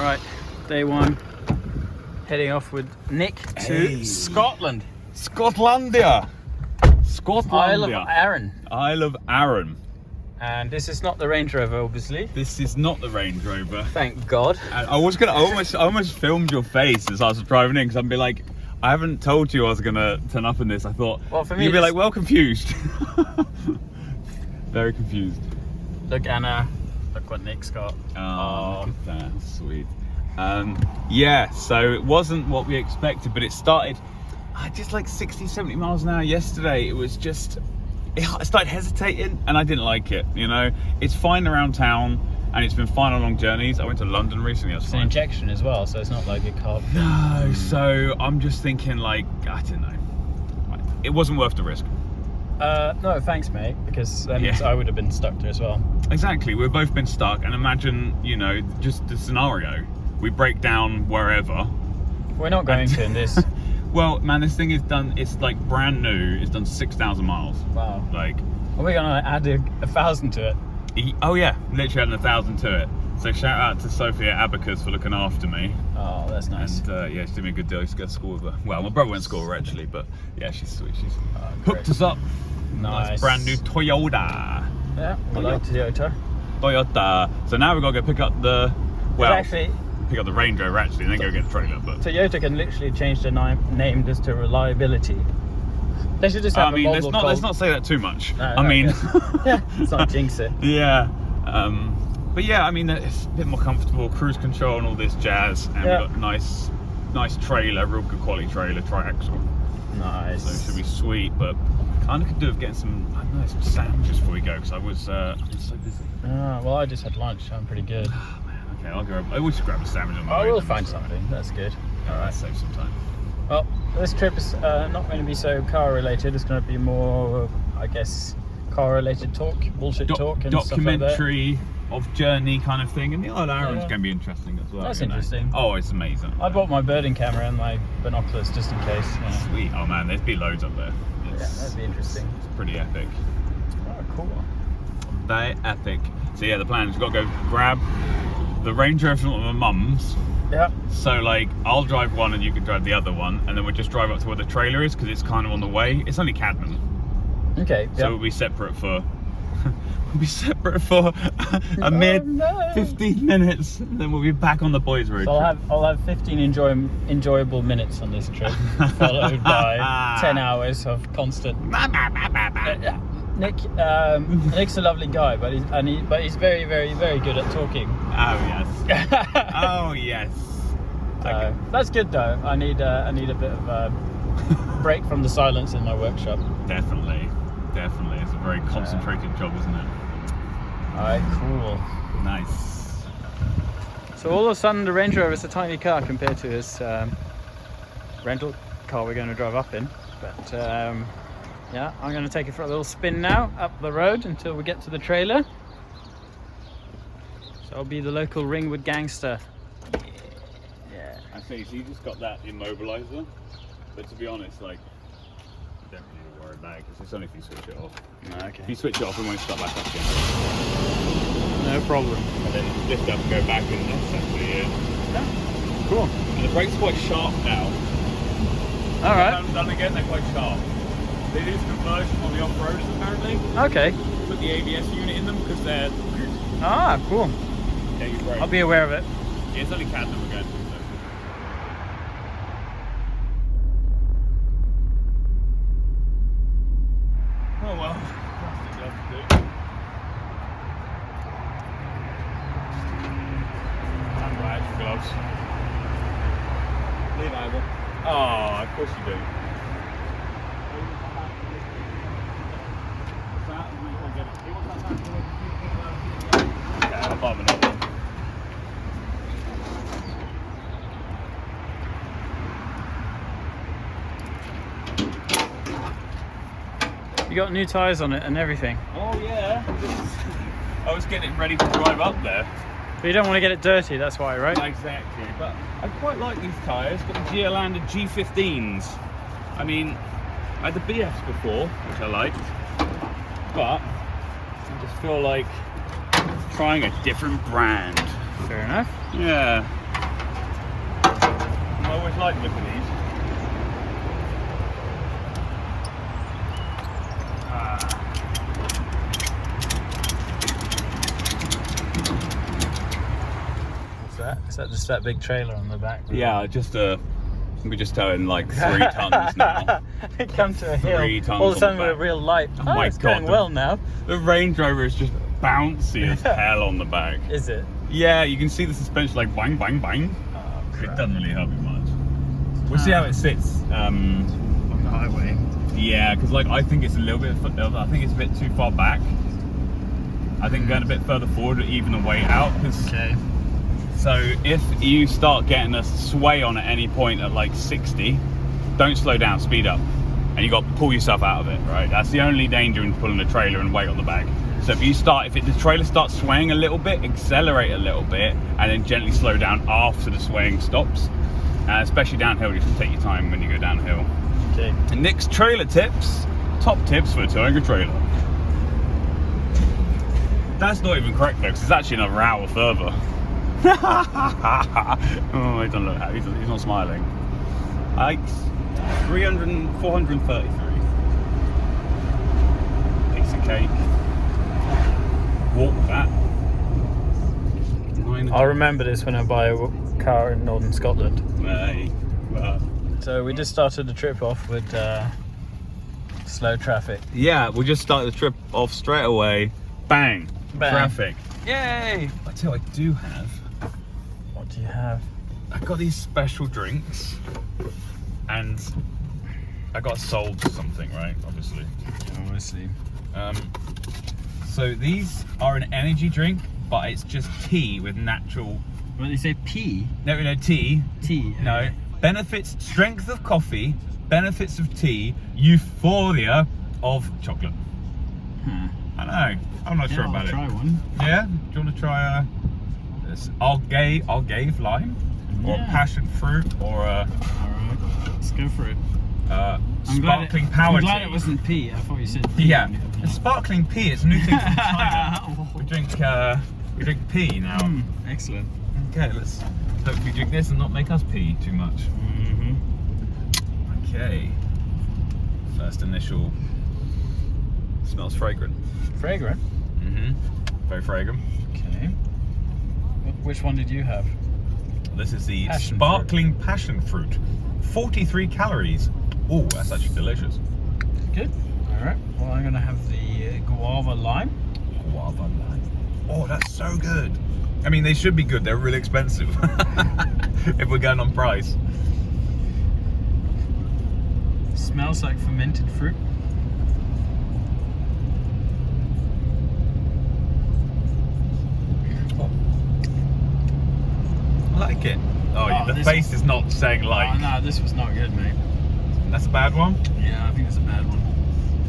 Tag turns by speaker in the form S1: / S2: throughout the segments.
S1: Right, day one, heading off with Nick to Scotland.
S2: Scotlandia!
S1: Isle of Arran.
S2: Isle of Arran.
S1: And this is not the Range Rover, obviously.
S2: This is not the Range Rover.
S1: Thank God.
S2: And I almost filmed your face as I was driving in, because I'd be like, I haven't told you I was gonna turn up in this. I thought, well, for me, you'd be like, well, confused. Very confused.
S1: Look, Anna. Look what Nick's got.
S2: Oh, look at that. Sweet. Yeah, so it wasn't what we expected, but it started just like 60, 70 miles an hour yesterday. It was just, I started hesitating and I didn't like it, you know. It's fine around town and it's been fine on long journeys. I went to London recently.
S1: It's an injection as well, so it's not like a carb.
S2: No, so I'm just thinking, like, I don't know. It wasn't worth the risk.
S1: No, thanks, mate, because that means I would have been stuck there as well. Exactly,
S2: we've both been stuck, and imagine, you know, just the scenario. We break down wherever.
S1: We're not going to in this.
S2: Well, man, this thing is done, it's like brand new. It's done 6,000 miles.
S1: Wow.
S2: Like,
S1: are we going to add 1,000 to it?
S2: Oh yeah, literally adding 1,000 to it. So shout out to Sophie at Abacus for looking after me.
S1: Oh, that's nice.
S2: And yeah, she did me a good deal. She got to school with her. Well, my brother went to school with her actually, but yeah, she's sweet. She's hooked us up. Nice brand new Toyota.
S1: Yeah, I like Toyota.
S2: So now we've got to go pick up the, well,
S1: actually,
S2: pick up the Range Rover actually, and then go get the trailer. But
S1: Toyota can literally change their name just to reliability. They should just have
S2: let's not say that too much.
S1: No,
S2: I mean,
S1: yeah, it's not jinx it.
S2: Yeah. But yeah, I mean, it's a bit more comfortable, cruise control and all this jazz, and we've got nice trailer, real good quality trailer, tri-axle.
S1: Nice.
S2: So it should be sweet, but kind of could do with getting some, I don't know, some sandwiches before we go, because I was so busy.
S1: Well, I just had lunch, so I'm pretty good.
S2: Oh, man. Okay, I'll go. I always grab a sandwich on my way.
S1: We'll find something. That's good.
S2: All right, save some time.
S1: Well, this trip is not going to be so car related. It's going to be more, I guess, car related talk, bullshit talk, and
S2: documentary stuff like of journey kind of thing, and the Isle of Arran's going to be interesting as well.
S1: That's interesting.
S2: Oh, it's amazing.
S1: I bought my birding camera and my binoculars just in case.
S2: Sweet. Oh man, there'd be loads up there.
S1: Yeah, that'd be interesting.
S2: It's pretty epic.
S1: Oh, cool.
S2: Very epic. So yeah, the plan is we've got to go grab the Range Rover from my mum's.
S1: Yeah.
S2: So like, I'll drive one and you can drive the other one, and then we'll just drive up to where the trailer is, because it's kind of on the way. It's only Cadman.
S1: Okay.
S2: So we'll be separate for a mid 15 minutes, and then we'll be back on the boys' road.
S1: So I'll have 15 enjoyable minutes on this trip, followed by 10 hours of constant. Nick's a lovely guy, but he's very, very, very good at talking.
S2: Oh yes. Oh yes.
S1: That's good though. I need a bit of a break from the silence in my workshop.
S2: Definitely. It's a very concentrated job, isn't it?
S1: Alright, cool.
S2: Nice.
S1: So all of a sudden the Range Rover is a tiny car compared to his rental car we're going to drive up in. But yeah, I'm going to take it for a little spin now up the road until we get to the trailer. So I'll be the local Ringwood gangster.
S2: Yeah. I see, so you just got that immobilizer, but to be honest, like, you don't really need to worry about it, because it's only if you switch it off.
S1: Okay.
S2: If you switch it off, it won't start back up again.
S1: No problem.
S2: And then lift up and go back, and that's actually it.
S1: Yeah. Cool.
S2: And the brake's quite sharp now.
S1: Alright.
S2: I haven't done again, they're quite sharp. They do some conversion on the off-roaders apparently.
S1: Okay.
S2: Put the ABS unit in them because they're...
S1: Ah, cool.
S2: Yeah, you're right.
S1: I'll be aware of it.
S2: Yeah, it's only Cadman we're going to, so. Oh well. Plastic gloves to do. And rags gloves. Reliable. Oh, of course you do. Yeah, I'll buy him another one.
S1: You got new tyres on it and everything.
S2: Oh yeah. I was getting ready to drive up there.
S1: But you don't want to get it dirty, that's why, right?
S2: Exactly. But I quite like these tyres. Got the GL G15s. I mean, I had the BFs before, which I liked, but I just feel like trying a different brand.
S1: Fair enough.
S2: Yeah. much like the look of these.
S1: What's that? Is that just that big trailer on the back?
S2: Yeah, we're just towing like 3 tons now.
S1: It come to a hill.
S2: 3 tons
S1: All of a
S2: on
S1: sudden
S2: the
S1: we're
S2: back.
S1: real light.
S2: Oh my
S1: it's
S2: God,
S1: going well now.
S2: The Range Rover is just bouncy as hell on the back.
S1: Is it?
S2: Yeah, you can see the suspension like bang, bang, bang.
S1: Oh,
S2: It
S1: crap.
S2: doesn't really help you much. We'll see how it sits.
S1: On the highway.
S2: Yeah, because like I think it's a little bit. I think it's a bit too far back. I think going a bit further forward would even the weight out.
S1: Okay.
S2: So if you start getting a sway on at any point at like 60, don't slow down, speed up, and you got to pull yourself out of it. Right. That's the only danger in pulling a trailer and weight on the back. So if the trailer starts swaying a little bit, accelerate a little bit, and then gently slow down after the swaying stops. Especially downhill, just take your time when you go downhill.
S1: Okay.
S2: And Nick's trailer tips, top tips for towing a trailer. That's not even correct though, because it's actually another hour further. Oh, he doesn't look happy. He's not smiling. 433. Piece of cake. Walk that.
S1: I'll remember this when I buy a car in northern Scotland.
S2: Hey,
S1: So we just started the trip off with slow traffic.
S2: yeah, we just started the trip off straight away. Bang.
S1: Bang.
S2: Traffic.
S1: Yay!
S2: I tell you, I do have.
S1: What do you have?
S2: I got these special drinks, and I got sold something, right? Obviously.
S1: Obviously.
S2: So these are an energy drink, but it's just tea with natural.
S1: What did you say? Pea?
S2: No, tea.
S1: Tea.
S2: No. Benefits: strength of coffee, benefits of tea, euphoria of chocolate. I know. I'm not sure about
S1: I'll try one.
S2: it. Yeah. Do you want to try this Algave lime, or
S1: Yeah.
S2: passion fruit, or
S1: Alright, let's go for it.
S2: sparkling power
S1: I'm glad
S2: tea?
S1: it wasn't pea. I thought you said pea.
S2: Yeah, it's sparkling pea. It's a new thing from China. We drink pea now.
S1: Excellent.
S2: Okay, let's hopefully drink this and not make us pee too much.
S1: Mm-hmm.
S2: Okay. First initial. Smells fragrant.
S1: Fragrant.
S2: Mm-hmm. Very fragrant.
S1: Okay. Which one did you have?
S2: This is the
S1: Passion
S2: sparkling passion fruit. 43 calories. Oh, that's actually delicious.
S1: Good. All right. Well, I'm gonna have the guava lime.
S2: Guava lime. Oh, that's so good. I mean, they should be good. They're really expensive. If we're going on price.
S1: Smells like fermented fruit.
S2: I like it. Oh, the
S1: this
S2: face is not saying like.
S1: Oh no, this was not good, mate.
S2: That's a bad one.
S1: Yeah, I think it's a bad one.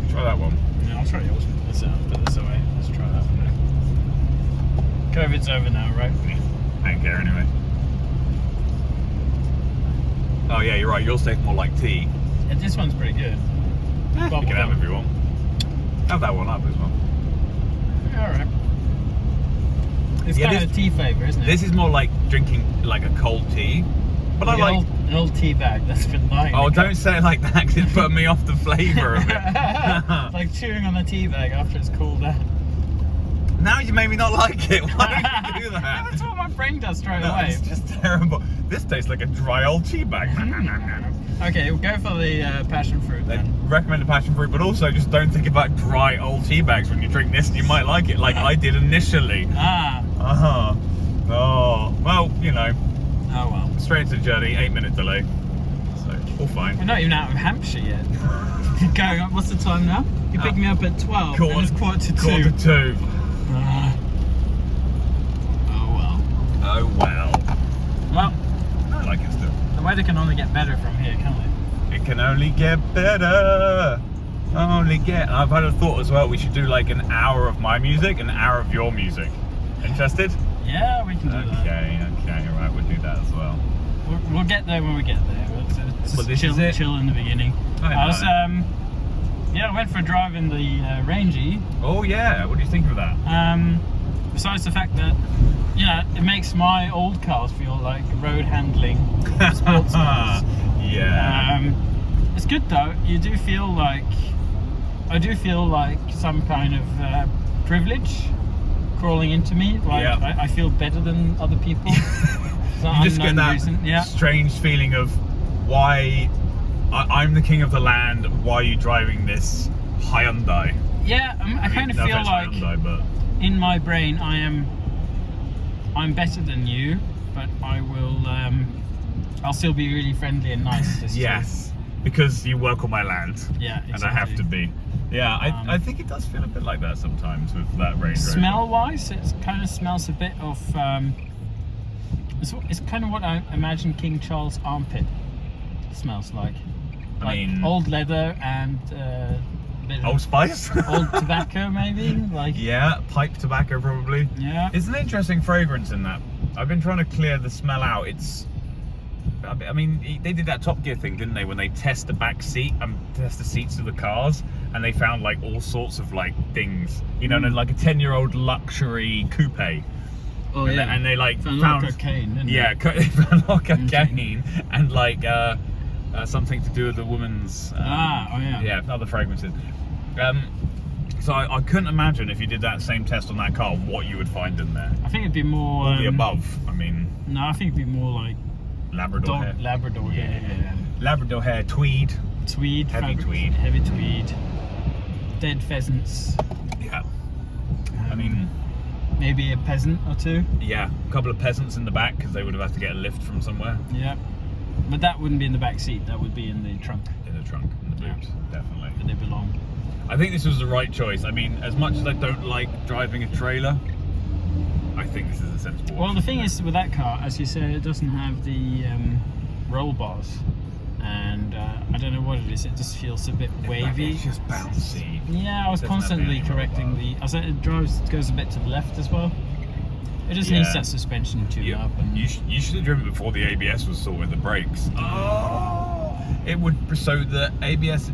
S2: Try that one.
S1: Yeah, I'll try yours. Put this away. Let's try that one now. COVID's over now, right?
S2: I don't care anyway. Oh yeah, you're right. Yours tastes more like tea.
S1: Yeah, this one's pretty good.
S2: You can have it if you want. Have that one up as well.
S1: Yeah, all right. It's
S2: Yeah,
S1: kind of tea flavour, isn't it?
S2: This is more like drinking like a cold tea. But I like.
S1: an old tea bag that's been lying.
S2: Oh, don't say it like that because it's putting me off the flavour of it.
S1: Like chewing on a tea bag after it's cooled down.
S2: Now you made me not like it. Why would you do that?
S1: That's what my brain does straight
S2: No,
S1: away.
S2: it's just terrible. This tastes like a dry old tea bag.
S1: Okay, we'll go for the passion fruit
S2: They
S1: then.
S2: recommend a passion fruit, but also just don't think about dry old tea bags when you drink this. You might like it, like I did initially.
S1: Ah.
S2: Oh, well, you know,
S1: Oh well.
S2: straight into the journey, 8-minute delay. So, all fine.
S1: We're not even out of Hampshire yet. Going up, what's the time now? You picked me up at 12 and it's quarter to 2.
S2: Quarter to 2.
S1: Ah. Oh well.
S2: Oh, well.
S1: Well,
S2: I like it still.
S1: the weather can only get better from here, can't it?
S2: It can only get better. I've had a thought as well, we should do like an hour of my music, an hour of your music. Interested?
S1: Yeah, we can do that.
S2: Okay, right, we'll do that as well.
S1: We'll get there when we get there. It's
S2: Well, this
S1: chill,
S2: is it.
S1: chill in the beginning. I was, I went for a drive in the Rangy.
S2: Oh yeah, what do you think of that?
S1: besides the fact that, you know, it makes my old cars feel like road handling sports cars.
S2: Yeah.
S1: It's good though. I do feel like some kind of privilege crawling into me. Like I feel better than other people.
S2: You just get that strange feeling of why I'm the king of the land. Why are you driving this Hyundai?
S1: Yeah, I kind of feel like
S2: Hyundai, but
S1: in my brain I'm better than you, but I will. I'll still be really friendly and nice.
S2: Yes, because you work on my land.
S1: Yeah, exactly.
S2: And I have to be. Yeah, I think it does feel a bit like that sometimes with that Range Rover.
S1: Smell-wise, it kind of smells a bit of. It's kind of what I imagine King Charles' armpit smells like.
S2: I mean,
S1: old leather and a bit of
S2: Old Spice,
S1: old tobacco maybe. Like
S2: pipe tobacco probably.
S1: Yeah,
S2: it's an interesting fragrance in that. I've been trying to clear the smell out. I mean, they did that Top Gear thing, didn't they? When they test the back seat and test the seats of the cars, and they found like all sorts of like things, you know, like a 10-year-old luxury coupe.
S1: Oh yeah,
S2: and they like
S1: found cocaine. Didn't
S2: they found cocaine and like something to do with the woman's other fragrances. So I couldn't imagine if you did that same test on that car what you would find in there.
S1: I think it'd be more
S2: all the above. I mean,
S1: no, I think it'd be more like
S2: Labrador hair.
S1: Labrador hair.
S2: Labrador hair, tweed, heavy tweed,
S1: dead pheasants.
S2: Yeah. I mean,
S1: maybe a peasant or two.
S2: Yeah, a couple of peasants in the back because they would have had to get a lift from somewhere.
S1: Yeah, but that wouldn't be in the back seat. That would be in the trunk.
S2: In the trunk, in the boot, definitely.
S1: Where they belong.
S2: I think this was the right choice. I mean, as much as I don't like driving a trailer, I think this is a sensible.
S1: Well, the thing is with that car, as you said, it doesn't have the roll bars, and I don't know what it is. It just feels a bit wavy.
S2: It's just bouncy.
S1: Yeah, I was constantly correcting the. I said it goes a bit to the left as well. It just needs that suspension tuned up. And
S2: you should have driven before the ABS was sorted. The brakes. It would. So the ABS,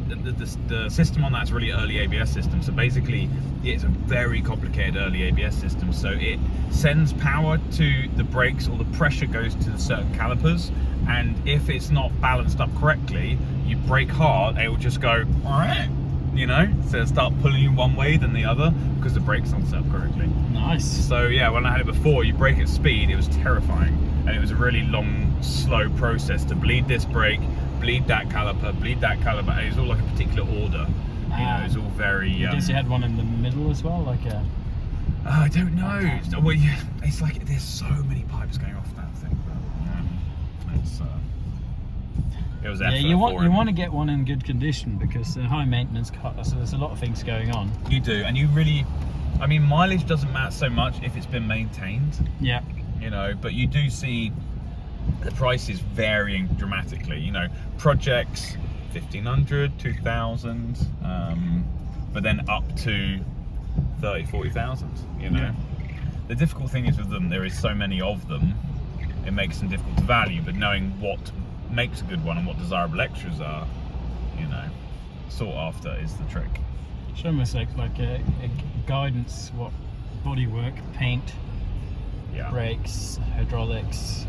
S2: the system on that's really early ABS system. So basically, it's a very complicated early ABS system. So it sends power to the brakes, or the pressure goes to the certain calipers. And if it's not balanced up correctly, you brake hard, it will just go, you know, so it'll start pulling you one way than the other because the brake's not set up correctly.
S1: Nice.
S2: So yeah, when I had it before, you brake at speed, it was terrifying, and it was a really long, slow process to bleed this brake, bleed that caliper, bleed that caliper. It was all like a particular order. You know, it was all very.
S1: I guess you had one in the middle as well, like a.
S2: I don't know. Well, yeah, it's like there's so many pipes going off that thing, but it's. It was effort.
S1: Yeah, you want to get one in good condition because they're high maintenance cars, so there's a lot of things going on.
S2: You do, and you really. I mean, mileage doesn't matter so much if it's been maintained.
S1: Yeah.
S2: You know, but you do see the prices varying dramatically. You know, projects 1,500, 2,000, but then up to 30, 40,000. You know, the difficult thing is with them, there is so many of them, it makes them difficult to value. But knowing what makes a good one and what desirable extras are, you know, sought after is the trick.
S1: It's almost like a guidance, what bodywork, paint, brakes, hydraulics,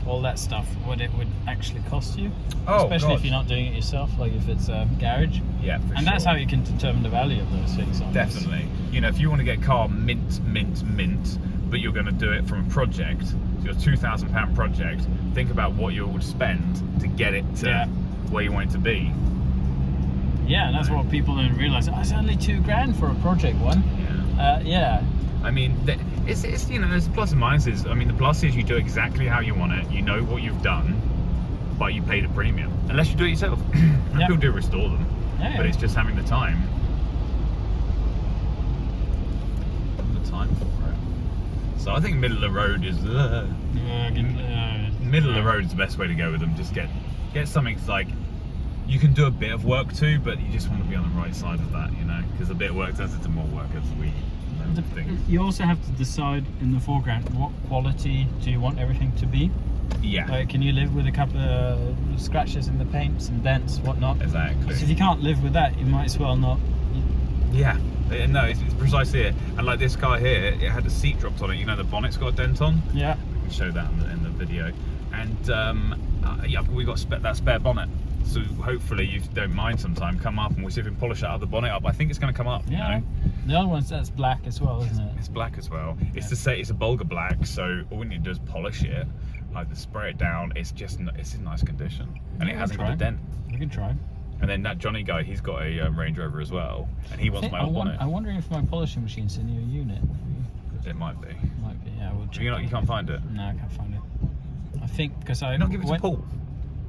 S1: all that stuff, what it would actually cost you, especially if you're not doing it yourself, like if it's a garage. And that's how you can determine the value of those things.
S2: Definitely. You know, if you want to get a car mint, but you're going to do it from a project, so your £2,000 project, think about what you would spend to get it to where you want it to be.
S1: Yeah, and that's what people don't realise. It's only $2,000 for a project one.
S2: I mean, it's you know, there's plus and minuses. I mean, the plus is you do exactly how you want it. You know what you've done, but you paid a premium. Unless you do it yourself. People do restore them, but it's just having the time. For it. So I think middle of the road is middle of the road is the best way to go with them. Just get something that's like you can do a bit of work too, but you just want to be on the right side of that, you know, because a bit of work turns into more work as we.
S1: You also have to decide in the foreground what quality do you want everything to be. Like, can you live with a couple of scratches in the paints and dents, whatnot?
S2: Exactly.
S1: Because if you can't live with that, you might as well not.
S2: No, it's precisely it. And like this car here, it had the seat dropped on it. You know, the bonnet's got a dent on.
S1: Yeah.
S2: We can show that in the video. And yeah, we got that spare bonnet. So hopefully you don't mind sometime, come up and we'll see if we can polish that other bonnet up. I think it's going to come up.
S1: Yeah.
S2: You know?
S1: The other one's that's black as well, isn't it?
S2: It's black as well. It's to say it's a Bulgar black, so all we need to do is polish it, either spray it down. It's in nice condition, and it hasn't got a dent.
S1: We can try.
S2: And then that Johnny guy, he's got a Range Rover as well, and he wants my old bonnet.
S1: I'm wondering if my polishing machine's in your unit.
S2: It might be.
S1: Might be. Yeah, we'll check.
S2: You can't find it.
S1: No, I can't find it. I think because I
S2: Not give it to Paul.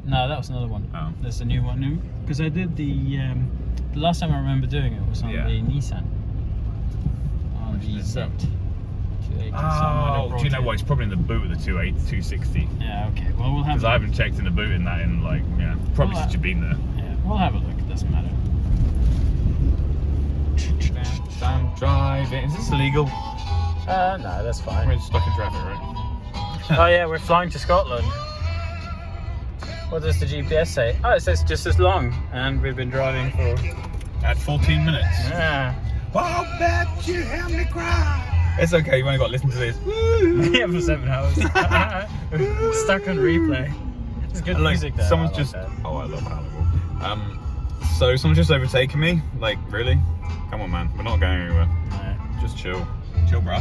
S1: No, that was another one.
S2: Oh.
S1: There's a new one. Because I did the last time I remember doing it was on the Nissan. On the Z. 280.
S2: Oh, do you know what? It's probably in the boot of the 260.
S1: Yeah. Okay. Well, we'll have.
S2: Because I haven't checked in the boot in that in like probably since you've been there.
S1: Yeah, we'll have a look. It doesn't matter.
S2: I'm driving. Is this illegal?
S1: No, that's fine.
S2: We're stuck in traffic, right?
S1: Oh yeah, we're flying to Scotland. What does the GPS say? Oh, it says just as long, and we've been driving for
S2: At 14 minutes.
S1: yeah.
S2: I'll bet you have me cry. It's okay, you've only got to listen to this.
S1: Yeah, for 7 hours. Stuck on replay. It's good music though.
S2: Someone's
S1: I like
S2: just.
S1: that.
S2: Oh, I love Hannibal. So someone's just overtaken me. Like, really? Come on, man. We're not going anywhere.
S1: No.
S2: Just chill. Chill, bro.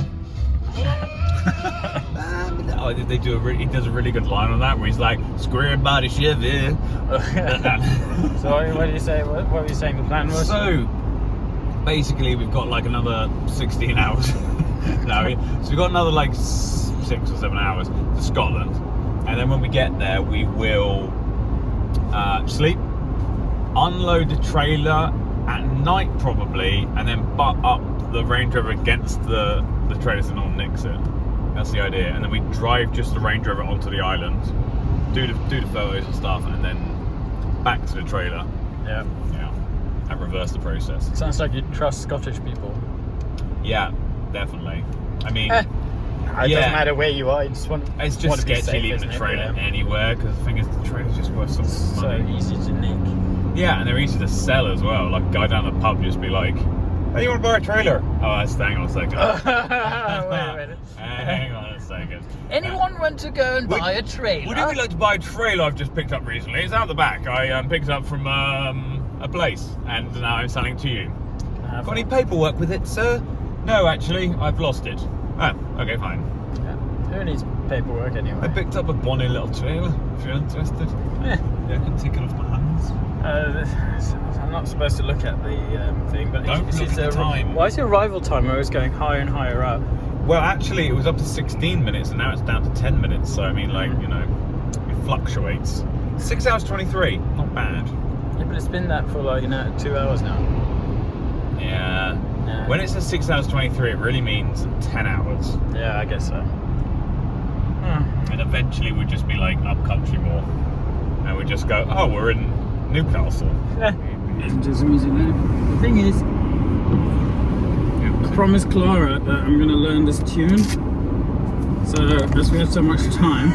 S2: Oh, they do he does a really good line on that where he's like, square body Chevy.
S1: So what do you say? What were you saying the plan was?
S2: So basically we've got like another 16 hours. So we've got another like 6 or 7 hours to Scotland, and then when we get there we will sleep, unload the trailer at night probably, and then butt up the Range Rover against the trailer so no one nicks it. That's the idea. And then we drive just the Range Rover onto the island, do the photos and stuff, and then back to the trailer.
S1: Yeah.
S2: Yeah. And reverse the process.
S1: Sounds like you trust Scottish people.
S2: Yeah, definitely. I mean,
S1: It doesn't matter where you are. You just want.
S2: it's
S1: want
S2: just
S1: to be
S2: sketchy
S1: safe,
S2: leaving
S1: isn't
S2: the
S1: it?
S2: trailer
S1: Yeah.
S2: anywhere, because the thing is the trailer's just worth so much
S1: So
S2: money.
S1: easy to nick.
S2: Yeah, and they're easy to sell as well. Like a guy down the pub just be like, "Hey, you want to buy a trailer?" Oh, hang on a second.
S1: Wait a minute.
S2: Hang on a second.
S1: Anyone want to go and buy a trailer?
S2: Would you like to buy a trailer I've just picked up recently? It's out the back. I picked it up from a place, and now I'm selling it to you. Got any paperwork with it, sir? No, actually, I've lost it. Oh, okay, fine.
S1: Yeah. Who needs paperwork
S2: I
S1: anyway?
S2: picked up a bonny little trailer, if you're interested.
S1: Yeah.
S2: Yeah, I can take it off my hands.
S1: I'm not supposed to look at the thing, but
S2: Don't look at the time.
S1: Why is your arrival time always going higher and higher up?
S2: Well, actually, it was up to 16 minutes, and now it's down to 10 minutes. So, I mean, like, you know, it fluctuates. 6 hours 23, not bad.
S1: Yeah, but it's been that for like 2 hours now.
S2: Yeah.
S1: Yeah.
S2: When it says 6 hours 23, it really means 10 hours.
S1: Yeah, I guess so.
S2: And eventually we'd just be like up country more. And we'd just go, oh, we're in Newcastle.
S1: Yeah. Listen to some music now. The thing is, I promised Clara that I'm going to learn this tune. So, as we have so much time,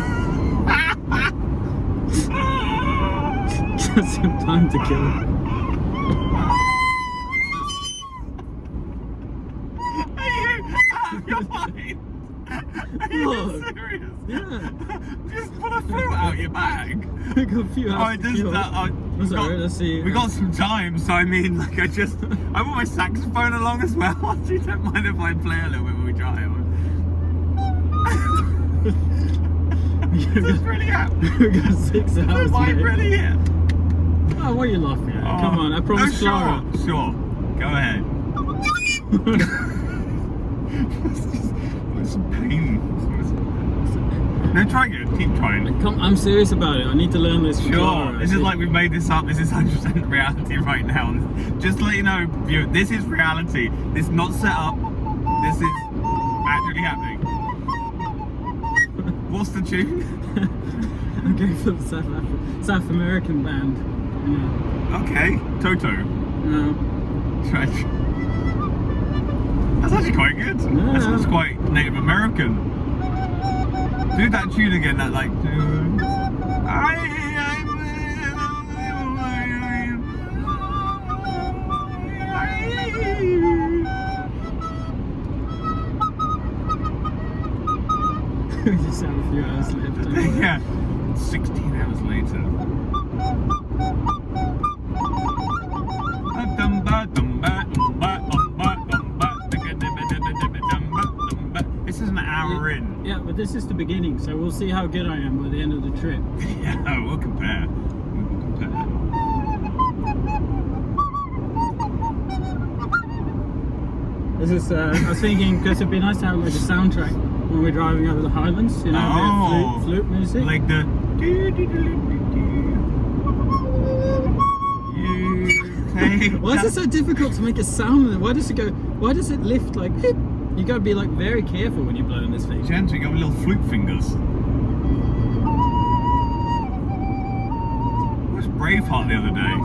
S1: just some time to kill.
S2: Are you serious?
S1: Yeah.
S2: Just pull a flute out your bag.
S1: I got a few hours to kill.
S2: I'm
S1: sorry, let's see.
S2: We got some time, so I mean, like, I want my saxophone along as well. You don't mind if I play a little bit when we drive? This is really happy.
S1: We got 6 hours.
S2: Am I
S1: mate.
S2: really here?
S1: Oh, what are you laughing at? Come on, I promised Clara.
S2: Sure. Go ahead. It's some pain. No, try again. Keep trying.
S1: I'm serious about it. I need to learn this. from
S2: Sure.
S1: Clara.
S2: This is like we've made this up. This is 100% reality right now. Just to let you know, viewer, this is reality. This is not set up. This is actually happening. What's the tune?
S1: I'm going for the South American band. Yeah.
S2: Okay. Toto.
S1: No.
S2: Try. That's actually quite good.
S1: Yeah.
S2: That sounds quite Native American. Do that tune again, that like.
S1: We just have a few hours left. don't we?
S2: Yeah, 16 hours later. This is an hour in.
S1: Yeah, but this is the beginning, so we'll see how good I am by the end of the trip.
S2: Yeah, we'll compare. We will compare.
S1: This is, I was thinking, because it'd be nice to have like a soundtrack when we're driving over the Highlands, you know, a bit of flute music.
S2: Like the.
S1: Why is it so difficult to make a sound? Why does it go? Why does it lift like? Hip? You got to be like very careful when you're blowing this thing.
S2: Gentle, you got little flute fingers. It was Braveheart the other day.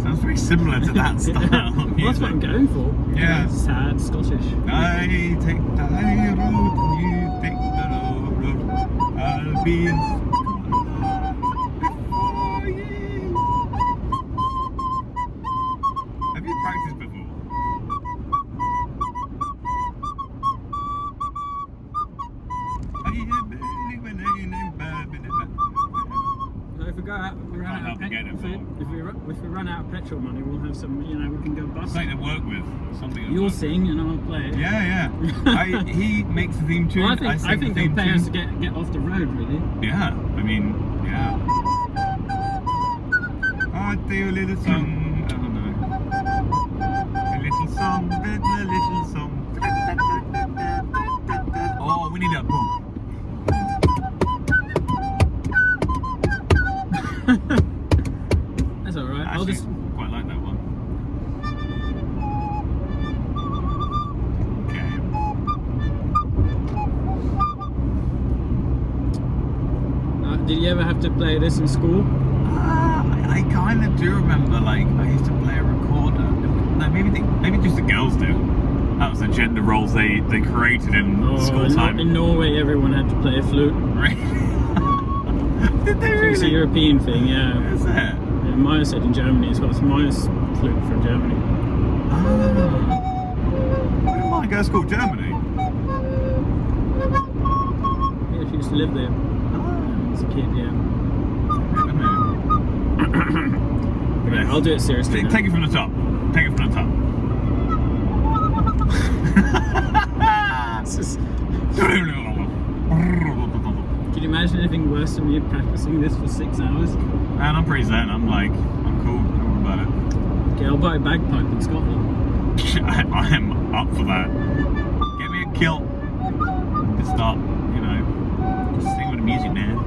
S2: Sounds very similar to that style.
S1: Well, that's what I'm going for.
S2: Yeah.
S1: Sad Scottish.
S2: I take the high road, you take the low road. I'll be in Scotland before you. Have you practiced before?
S1: So if we go out, we run out of if we run out of petrol money, we'll have some. You know, we can go bust.
S2: Something to work with. Something.
S1: You'll sing and I'll play it.
S2: Yeah, yeah. He makes the theme tune.
S1: Well, I think they'll pay us to get off the road, really.
S2: Yeah, I mean, yeah. I'll do a little song. I don't know. A little song, a little song. Oh, we need a boom.
S1: That's all right.
S2: Actually,
S1: I'll just.
S2: quite like that one. Okay.
S1: Did you ever have to play this in school?
S2: I kind of do remember, like, I used to play a recorder. No, maybe just the girls do. That was the gender roles they created in school time.
S1: In Norway, everyone had to play a flute.
S2: Right? Did they really?
S1: It's a European thing, yeah.
S2: Is it?
S1: Yeah, Maya said in Germany as well. It's Maya's flute from Germany.
S2: Where did Maya go to school? Germany?
S1: Yeah, she used to live there as a kid, yeah. Okay, I'll do it seriously.
S2: Take it from the top. Take it from the top.
S1: Can you imagine anything worse than me practicing this for 6 hours?
S2: And I'm pretty zen. I'm cool. Don't worry about it.
S1: Okay, I'll buy a bagpipe in Scotland.
S2: I am up for that. Get me a kilt. To start, you know, just sing with the music, man.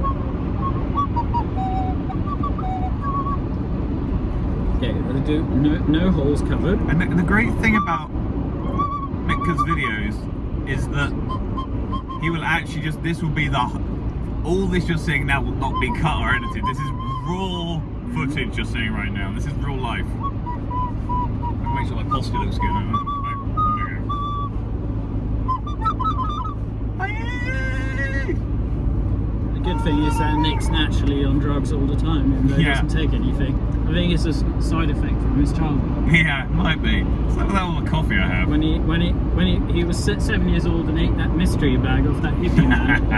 S1: Okay, I'll do no holes covered.
S2: And the great thing about Mitka's videos is that he will actually just, this will be all this you're seeing now will not be cut or edited. This is raw footage you're seeing right now. This is real life. Make sure my posture looks good.
S1: The good thing is that Nick's naturally on drugs all the time and he doesn't take anything. I think it's a side effect from his childhood.
S2: Yeah, it might be. It's like all the coffee I have.
S1: When he was 7 years old and ate that mystery bag off that hippie man.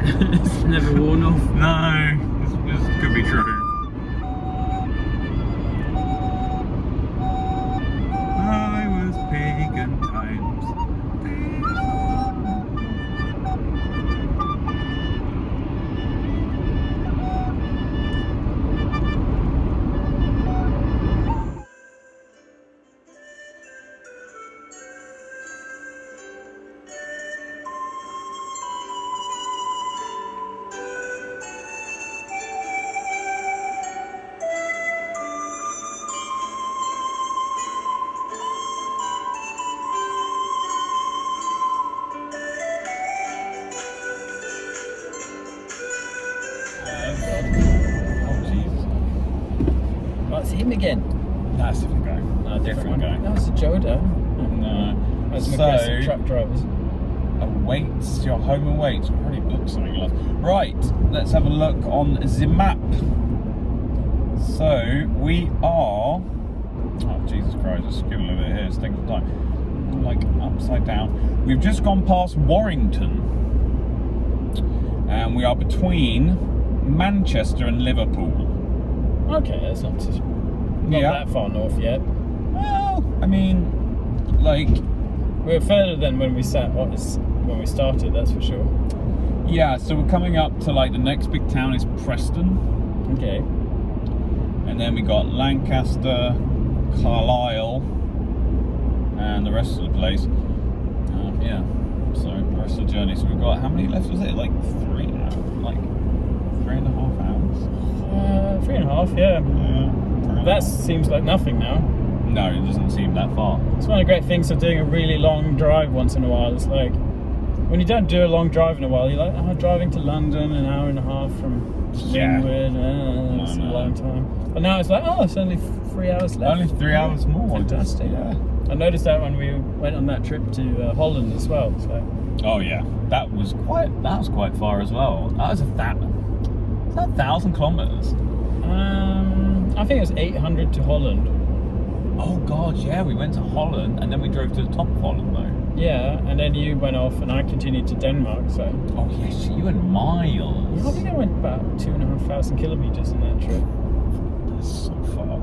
S1: It's never worn off.
S2: No, this could be true. I was pagan times.
S1: It's him again.
S2: That's a different guy.
S1: No, different guy. That was a Joda.
S2: No.
S1: That's some aggressive truck drivers.
S2: Awaits, your home awaits. We've already booked something else. Right, let's have a look on the map. So we are. Oh Jesus Christ! Let's give a little bit here. It's taking some time. Like upside down. We've just gone past Warrington. and we are between Manchester and Liverpool.
S1: Okay, that's not that far north yet.
S2: Well, I mean, like,
S1: we're further than when we started, that's for sure.
S2: yeah. So we're coming up to like the next big town is Preston.
S1: Okay.
S2: And then we got Lancaster, Carlisle, and the rest of the place. Yeah. So the rest of the journey. So we've got, how many left was it? Like 3.5 hours.
S1: 3.5. Yeah. That seems like nothing now.
S2: No, it doesn't seem that far.
S1: It's one of the great things of doing a really long drive once in a while. It's like when you don't do a long drive in a while, you're like, oh, driving to London an hour and a half from Linwood. It's a long time. But now it's like, oh, it's only 3 hours left.
S2: Only 3 hours more.
S1: Fantastic.
S2: Yeah.
S1: I noticed that when we went on that trip to Holland as well. So.
S2: Oh yeah, that was quite far as well. That was 1,000 kilometers.
S1: I think it was 800 to Holland.
S2: Oh god, yeah, we went to Holland and then we drove to the top of Holland though.
S1: Yeah, and then you went off and I continued to Denmark. So.
S2: Oh yes, you went miles.
S1: I think I went about 2,500 kilometers in that trip.
S2: That's so far.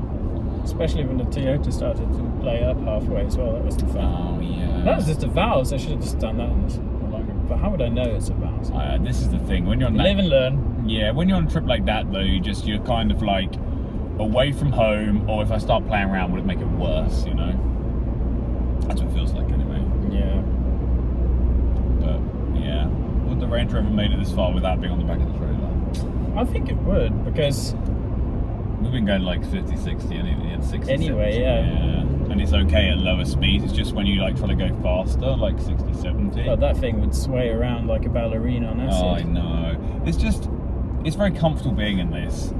S1: Especially when the Toyota started to play up halfway as well. That was the fun.
S2: Oh yeah.
S1: That was just a valves. I should have just done that in this longer. But how would I know it's a valves?
S2: This is the thing. When you're on
S1: Live and learn.
S2: Yeah, when you're on a trip like that though, you're kind of like away from home, or if I start playing around, would it make it worse? You know. That's what it feels like anyway.
S1: Yeah.
S2: But yeah, would the Range Rover made it this far without being on the back of the trailer?
S1: I think it would, because
S2: we've been going like 50, 60, and 60.
S1: Anyway,
S2: 70.
S1: yeah.
S2: And it's okay at lower speeds. It's just when you like try to go faster, like 60, 70.
S1: God, that thing would sway around like a ballerina on acid.
S2: Oh, I know. It's very comfortable being in this.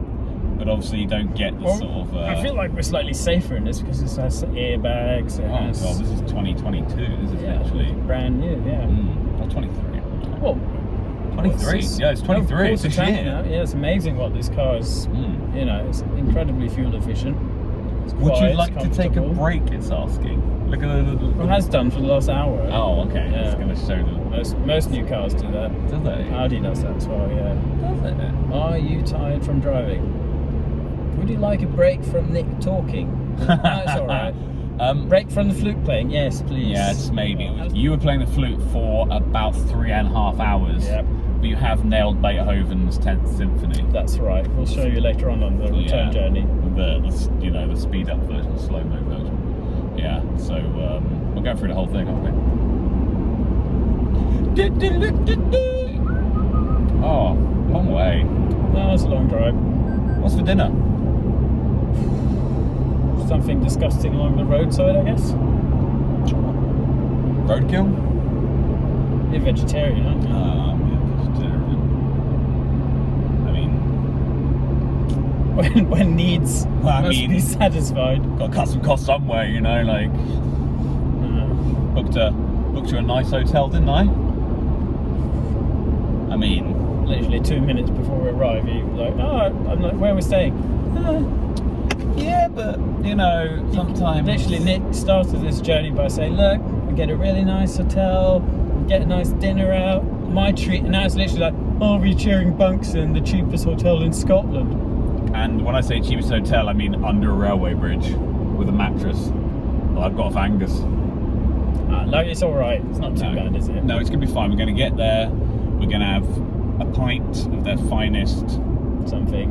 S2: But obviously you don't get the sort of...
S1: I feel like we're slightly safer in this because it has airbags.
S2: Oh god, this is 2022. This is actually
S1: brand new, yeah.
S2: Or 23.
S1: Well,
S2: 23. Yeah, it's 23. It's this year.
S1: Yeah, it's amazing what this car is. You know, it's incredibly fuel efficient.
S2: Would you like to take a break? It's asking. Look at the.
S1: It has done for the last hour.
S2: Oh, okay.
S1: Yeah.
S2: It's going to show them.
S1: Most new cars do that.
S2: Do they?
S1: Audi does that as well. Yeah.
S2: Does it?
S1: Are you tired from driving? Would you like a break from Nick talking? That's all right. Break from the flute playing? Yes, please.
S2: Yes, maybe. You were playing the flute for about 3.5 hours.
S1: Yep.
S2: But you have nailed Beethoven's 10th Symphony.
S1: That's right. We'll show you later on the return journey.
S2: The speed up version, the slow mo version. Yeah. So we're going through the whole thing, aren't we? Oh, long way.
S1: No, it's a long drive.
S2: What's for dinner?
S1: Something disgusting along the roadside, I guess.
S2: Roadkill?
S1: You're vegetarian, aren't you?
S2: I'm vegetarian. I mean...
S1: when needs must be satisfied.
S2: Got to cut some costs somewhere, you know, like... Booked you a nice hotel, didn't I? I mean...
S1: Literally 2 minutes before we arrive, you like, I'm like, where are we staying?
S2: Yeah, but you know, sometimes.
S1: Literally, Nick started this journey by saying, "Look, we get a really nice hotel, we get a nice dinner out, my treat." And now it's literally like, "Oh, we're sharing bunks in the cheapest hotel in Scotland."
S2: And when I say cheapest hotel, I mean under a railway bridge with a mattress. Well, I've got off Angus.
S1: No, it's all right. It's not too bad, is it?
S2: No, it's gonna be fine. We're gonna get there. We're gonna have a pint of their finest something.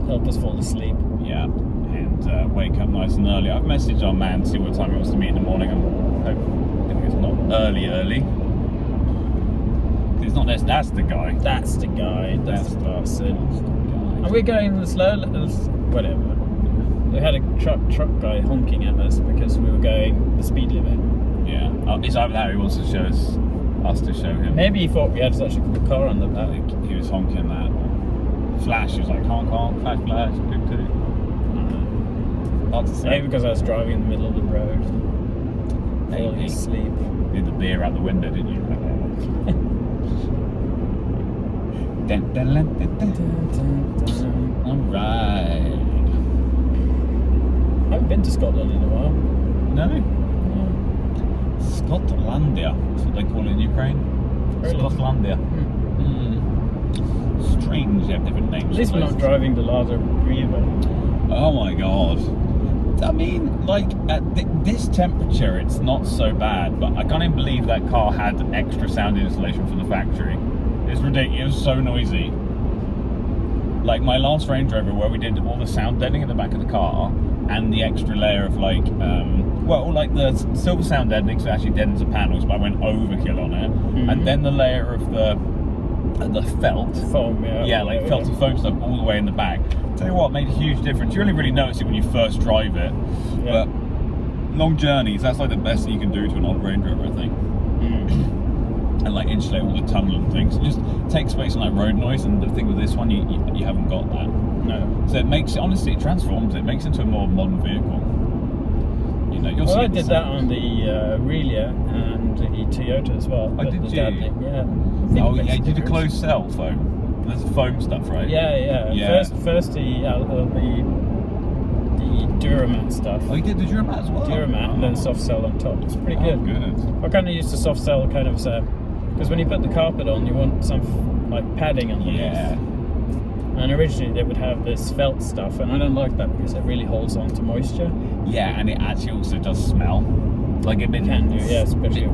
S1: Help us fall asleep.
S2: Yeah, and wake up nice and early. I've messaged our man to see what time he wants to meet in the morning. I'm hoping it's not early. It's not this. That's the guy.
S1: That's the guy. That's the bastard. And we're going slow. Whatever. We had a truck guy honking at us because we were going the speed limit.
S2: Yeah, it's either that or he wants to show us to show him.
S1: Maybe he thought we had such a cool car on the back.
S2: He was honking that. Flash, he was like, honk, honk, flash, flash, do. Hard to say.
S1: Maybe because I was driving in the middle of the road. Falling asleep.
S2: You did the beer out the window, didn't you? Alright.
S1: I haven't been to Scotland in a while.
S2: No? Scotlandia. That's what they call it in Ukraine.
S1: Really?
S2: Scotlandia. Strange, they have different names.
S1: At least we're not driving the Lada Riva.
S2: Oh my god. I mean, like, at this temperature, it's not so bad, but I can't even believe that car had extra sound insulation from the factory. It's ridiculous. It was so noisy. Like, my last Range Rover, where we did all the sound deadening in the back of the car, and the extra layer of, like, like the silver sound deadening, so it actually deadens the panels, but I went overkill on it. And then the layer of the felt
S1: Foam,
S2: like felty foam stuff all the way in the back. Tell you what, made a huge difference. You only really notice it when you first drive it, but long journeys, that's like the best thing you can do to an old Range Rover, I think. And like insulate all the tunnel and things. It just takes space on that road noise, and the thing with this one, you haven't got that.
S1: No.
S2: So it makes it, honestly, it transforms it, makes it into a more modern vehicle. You know, you'll see
S1: I did that on the Relia and the Toyota as well.
S2: Oh, did you?
S1: Yeah.
S2: Oh yeah, you did a closed cell foam. There's the foam stuff, right?
S1: Yeah. First the Duramat stuff.
S2: Oh, you did the Duramat as well?
S1: Duramat and then soft cell on top. It's pretty good.
S2: Good.
S1: I kind of used the soft cell kind of because when you put the carpet on, you want some like padding underneath.
S2: Yeah.
S1: And originally they would have this felt stuff, and I don't like that because it really holds on to moisture.
S2: Yeah, and it actually also does smell. Like it
S1: can do, yeah, especially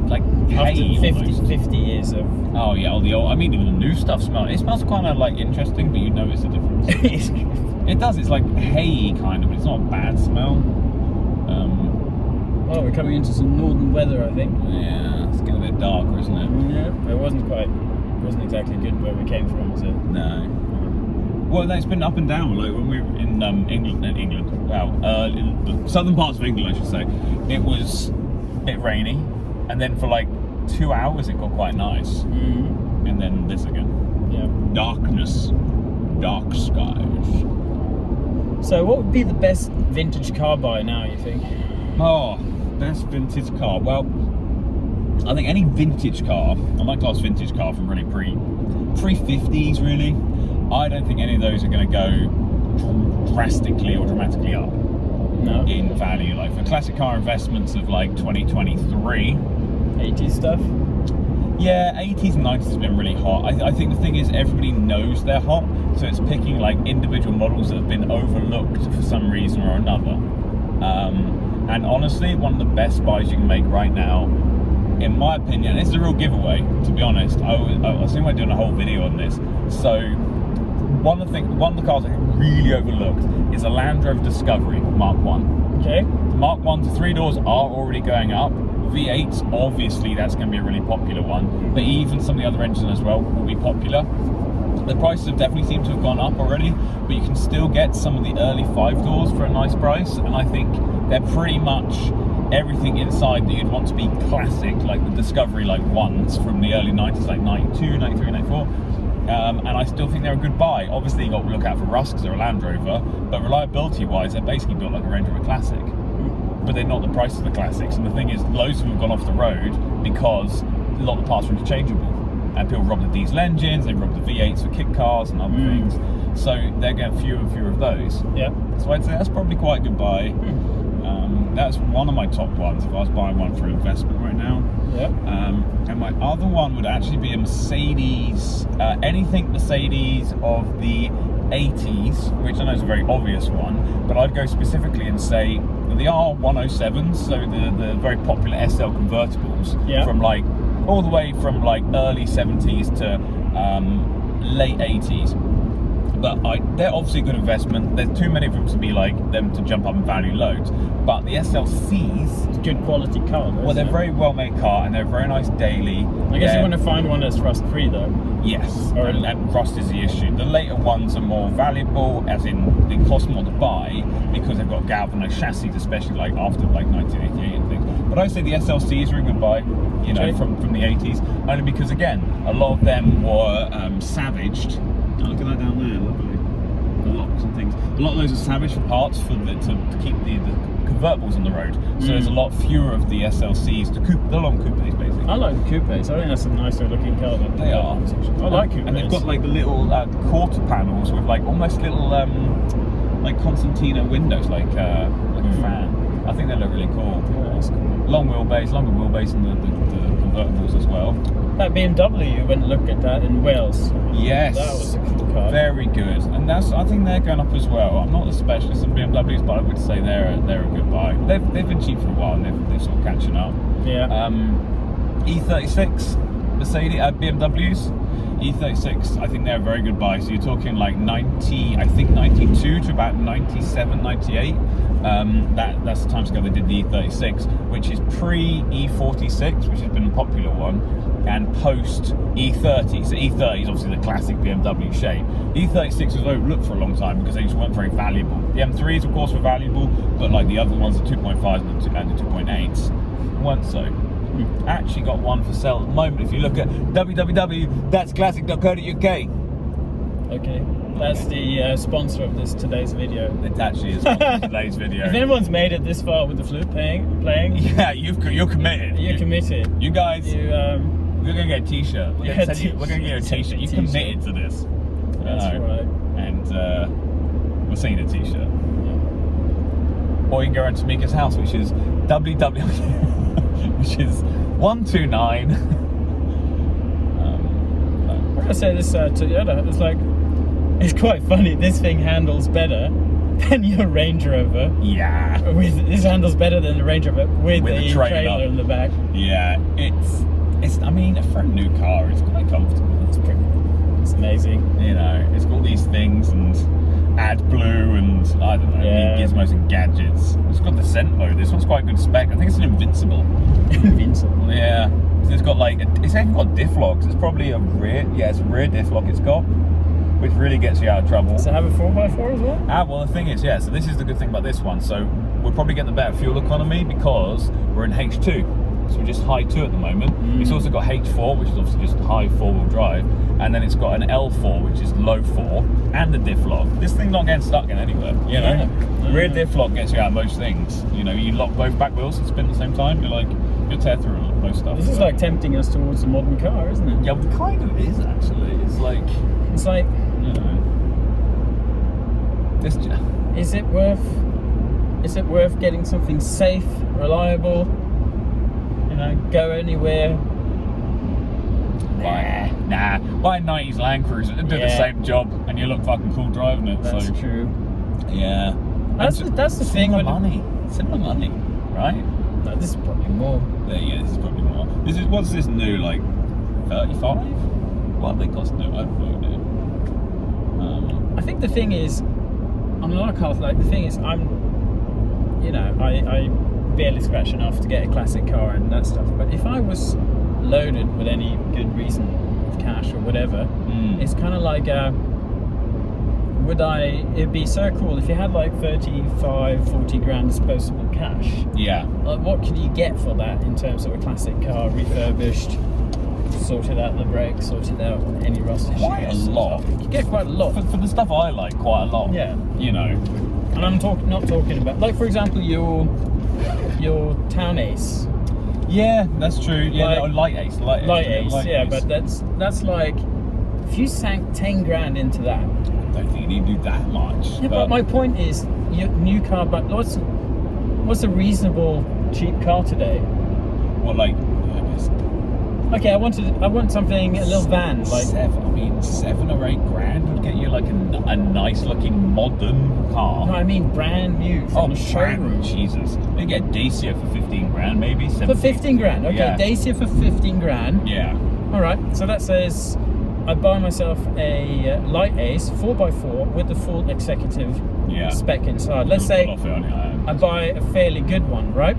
S2: like
S1: after
S2: hay
S1: 50 years of.
S2: Oh yeah, all the old. I mean, even the new stuff smells. It smells kind of like interesting, but you notice the difference. It does. It's like hay kind of, but it's not a bad smell.
S1: Well, we're coming into some northern weather, I think.
S2: Yeah, it's getting a bit darker, isn't it?
S1: Yeah, it wasn't exactly good where we came from, was it?
S2: No. Well, it's been up and down. Like when we were in England, in the southern parts of England, I should say, it was a bit rainy, and then for like 2 hours it got quite nice, and then this again.
S1: Yeah.
S2: Darkness, dark skies.
S1: So, what would be the best vintage car buy now, you think?
S2: Oh, best vintage car. Well, I think any vintage car, I might class vintage car from really pre-50s, really. I don't think any of those are going to go drastically or dramatically up in value. Like for classic car investments of like 2023.
S1: 80s stuff?
S2: Yeah, 80s and 90s has been really hot. I think the thing is everybody knows they're hot, so it's picking like individual models that have been overlooked for some reason or another. And honestly, one of the best buys you can make right now, in my opinion, this is a real giveaway, to be honest. I was thinking about doing a whole video on this. So one of the cars I really overlooked is a Land Rover Discovery Mark 1.
S1: Okay.
S2: The Mark 1 to 3 doors are already going up. V8s, obviously, that's going to be a really popular one. But even some of the other engines as well will be popular. The prices have definitely seemed to have gone up already, but you can still get some of the early 5 doors for a nice price. And I think they're pretty much everything inside that you'd want to be classic, like the Discovery like ones from the early 90s, like 92, 93, 94. And I still think they're a good buy. Obviously, you've got to look out for Rust because they're a Land Rover, but reliability-wise, they're basically built like a Range Rover Classic. But they're not the price of the Classics. And the thing is, loads of them have gone off the road because a lot of the parts are interchangeable. And people rob the diesel engines, they rob the V8s for kit cars and other things. So they're getting fewer and fewer of those.
S1: Yeah.
S2: So I'd say that's probably quite a good buy. That's one of my top ones if I was buying one for investment right now.
S1: Yeah.
S2: And my other one would actually be a Mercedes, anything Mercedes of the 80s, which I know is a very obvious one, but I'd go specifically and say the R107s, so the very popular SL convertibles, from like all the way from like early 70s to late 80s. But they're obviously a good investment. There's too many of them to be like them to jump up in value loads. But the SLCs,
S1: it's a good quality car.
S2: Well, they're a very well made car and they're a very nice daily.
S1: I guess you want to find one that's rust free though.
S2: Yes, and rust is the issue. The later ones are more valuable, as in they cost more to buy because they've got galvanized chassis, especially like after like 1988 and things. But I say the SLCs are a good buy, you know, from the 80s, only because again a lot of them were savaged. Look at that down there, lovely. The locks and things. A lot of those are savaged for parts to keep the convertibles on the road. So there's a lot fewer of the SLCs, the long coupes basically.
S1: I like the coupes. I think that's a nicer looking car than
S2: they are.
S1: I like coupes.
S2: And they've got like the little quarter panels with like almost little like concertina windows, like a fan. I think they look really cool.
S1: Yeah, that's cool.
S2: Longer wheelbase in the convertibles as well.
S1: That BMW, you went and looked at that in Wales.
S2: Yes.
S1: That was a cool car.
S2: Very good, and I think they're going up as well. I'm not a specialist in BMWs, but I would say they're a good buy. They've been cheap for a while, and they're sort of catching up.
S1: Yeah.
S2: E36 Mercedes BMWs. E36, I think they're a very good buy. So you're talking like 92 to about 97, 98. That's the time scale they did the E36, which is pre E46, which has been a popular one, and post E30. So E30 is obviously the classic BMW shape. E36 was overlooked for a long time because they just weren't very valuable. The M3s, of course, were valuable, but like the other ones, the 2.5s and the 2.8s, weren't so. Actually got one for sale at the moment. If you look at www.thatsclassic.co.uk.
S1: Okay, that's the sponsor of today's video.
S2: It actually is sponsor of today's video.
S1: If anyone's made it this far with the flute playing,
S2: yeah, you're committed.
S1: You're committed.
S2: You guys, we're gonna get a T-shirt. We're gonna get you a T-shirt. You committed to this.
S1: That's right.
S2: And we'll send you a T-shirt. Yeah. Or you can go around to Mika's house, which is which is 129.
S1: I'm gonna say this Toyota. It's quite funny. This thing handles better than your Range Rover.
S2: Yeah.
S1: This handles better than the Range Rover with the trailer in the back.
S2: Yeah, it's. I mean, for a new car, it's quite comfortable.
S1: It's amazing.
S2: You know, it's got all these things and AdBlue and I don't know, gizmos and gadgets. It's got the scent mode. This one's quite good spec. I think it's an Invincible.
S1: Invincible.
S2: Yeah. So it's got like it's even got diff locks. It's probably a rear diff lock it's got, which really gets you out of trouble.
S1: Does it have a 4x4 as well?
S2: Well, the thing is, so this is the good thing about this one. So we'll probably get the better fuel economy because we're in H2. So we're just high 2 at the moment. It's also got H4, which is obviously just high 4-wheel drive, and then it's got an L4, which is low 4, and the diff lock. This thing's not getting stuck in anywhere, you know? Rear diff lock gets you out of most things. You know, you lock both back wheels and spin at the same time, you'll tear through most stuff.
S1: This is like tempting us towards a modern car, isn't it?
S2: Yeah, well, kind of is actually. It's like, you know,
S1: is it worth getting something safe, reliable? You know, go anywhere.
S2: Nah. Buy a 90s Land Cruiser and do the same job, and you look fucking cool driving it.
S1: That's true.
S2: Yeah.
S1: That's the thing.
S2: Similar money, right?
S1: No, this is probably more.
S2: Yeah, this is probably more. What's this new, like 35? What they cost new? I don't know.
S1: I think the thing is, on a lot of cars, I barely scratch enough to get a classic car and that stuff. But if I was loaded with any good reason of cash or whatever, it's kind of like, it'd be so cool if you had like 35, 40 grand disposable cash.
S2: Yeah.
S1: Like, what could you get for that in terms of a classic car, refurbished, sorted out the brakes, sorted out any rust issues?
S2: Quite a lot.
S1: You get quite a lot.
S2: For the stuff I like, quite a lot.
S1: Yeah.
S2: You know.
S1: And I'm not talking about, like, for example, your Town Ace.
S2: Yeah, that's true. Yeah,
S1: Light
S2: Ace.
S1: Yeah, but that's like, if you sank 10 grand into that.
S2: I don't think you need to do that much.
S1: Yeah, but my point is, your new car, but what's a reasonable cheap car today?
S2: What, like,
S1: okay, I want something, a little van, like
S2: 7 or 8 grand would get you like a nice looking modern car.
S1: No, I mean brand new from the showroom.
S2: Jesus, you get a Dacia for 15 grand, maybe. 17.
S1: For 15 grand, okay,
S2: Yeah.
S1: Dacia for 15 grand.
S2: Yeah.
S1: All right, so that says I buy myself a Light Ace 4x4 with the full executive spec inside. Let's say I buy a fairly good one, right?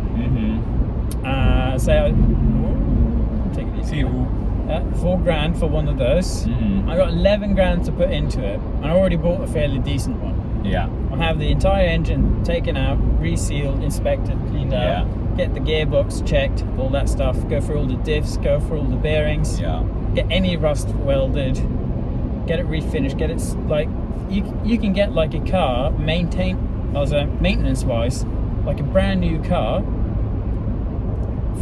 S1: Take it easy. 4 grand for one of those. I got 11 grand to put into it. I already bought a fairly decent one.
S2: Yeah.
S1: I'll have the entire engine taken out, resealed, inspected, cleaned out. Get the gearbox checked, all that stuff. Go through all the diffs, go through all the bearings.
S2: Yeah.
S1: Get any rust welded. Get it refinished. Get it like you can get like a car maintenance wise, like a brand new car,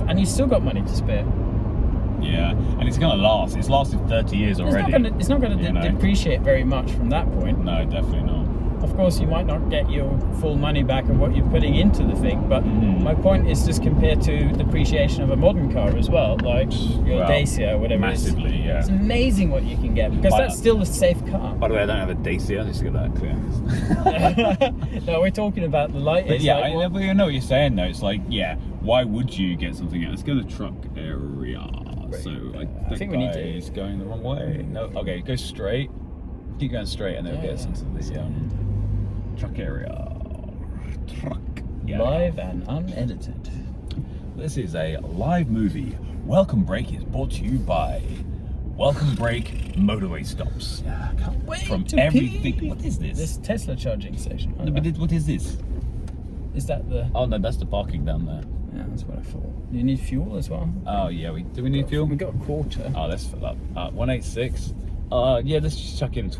S1: and you still got money to spare.
S2: Yeah, and it's going to last. It's lasted 30 years already.
S1: It's not going to depreciate very much from that point.
S2: No, definitely not.
S1: of course, you might not get your full money back of what you're putting into the thing, but my point is just compared to the depreciation of a modern car as well, like your Dacia or whatever
S2: massively,
S1: it is.
S2: yeah.
S1: It's amazing what you can get, because that's still a safe car.
S2: By the way, I don't have a Dacia, just to get that clear.
S1: No, we're talking about the light.
S2: But yeah, I know what you're saying though. It's like, yeah, why would you get something else? Let's go to the truck area. So I think we need to. He's going the wrong way. No, okay, go straight. Keep going straight, and then we'll get us into the truck area.
S1: Live and unedited.
S2: This is a live movie. Welcome Break is brought to you by Welcome Break Motorway Stops.
S1: Yeah, I can't wait
S2: From
S1: to
S2: everything.
S1: pee.
S2: What is this?
S1: This Tesla charging station.
S2: No, but what is this?
S1: Is that the?
S2: Oh no, that's the parking down there.
S1: Yeah, that's what I thought. Do you need fuel as well?
S2: Oh yeah, do we need fuel?
S1: We got a quarter.
S2: Oh, let's fill up. 186. Yeah, let's just chuck in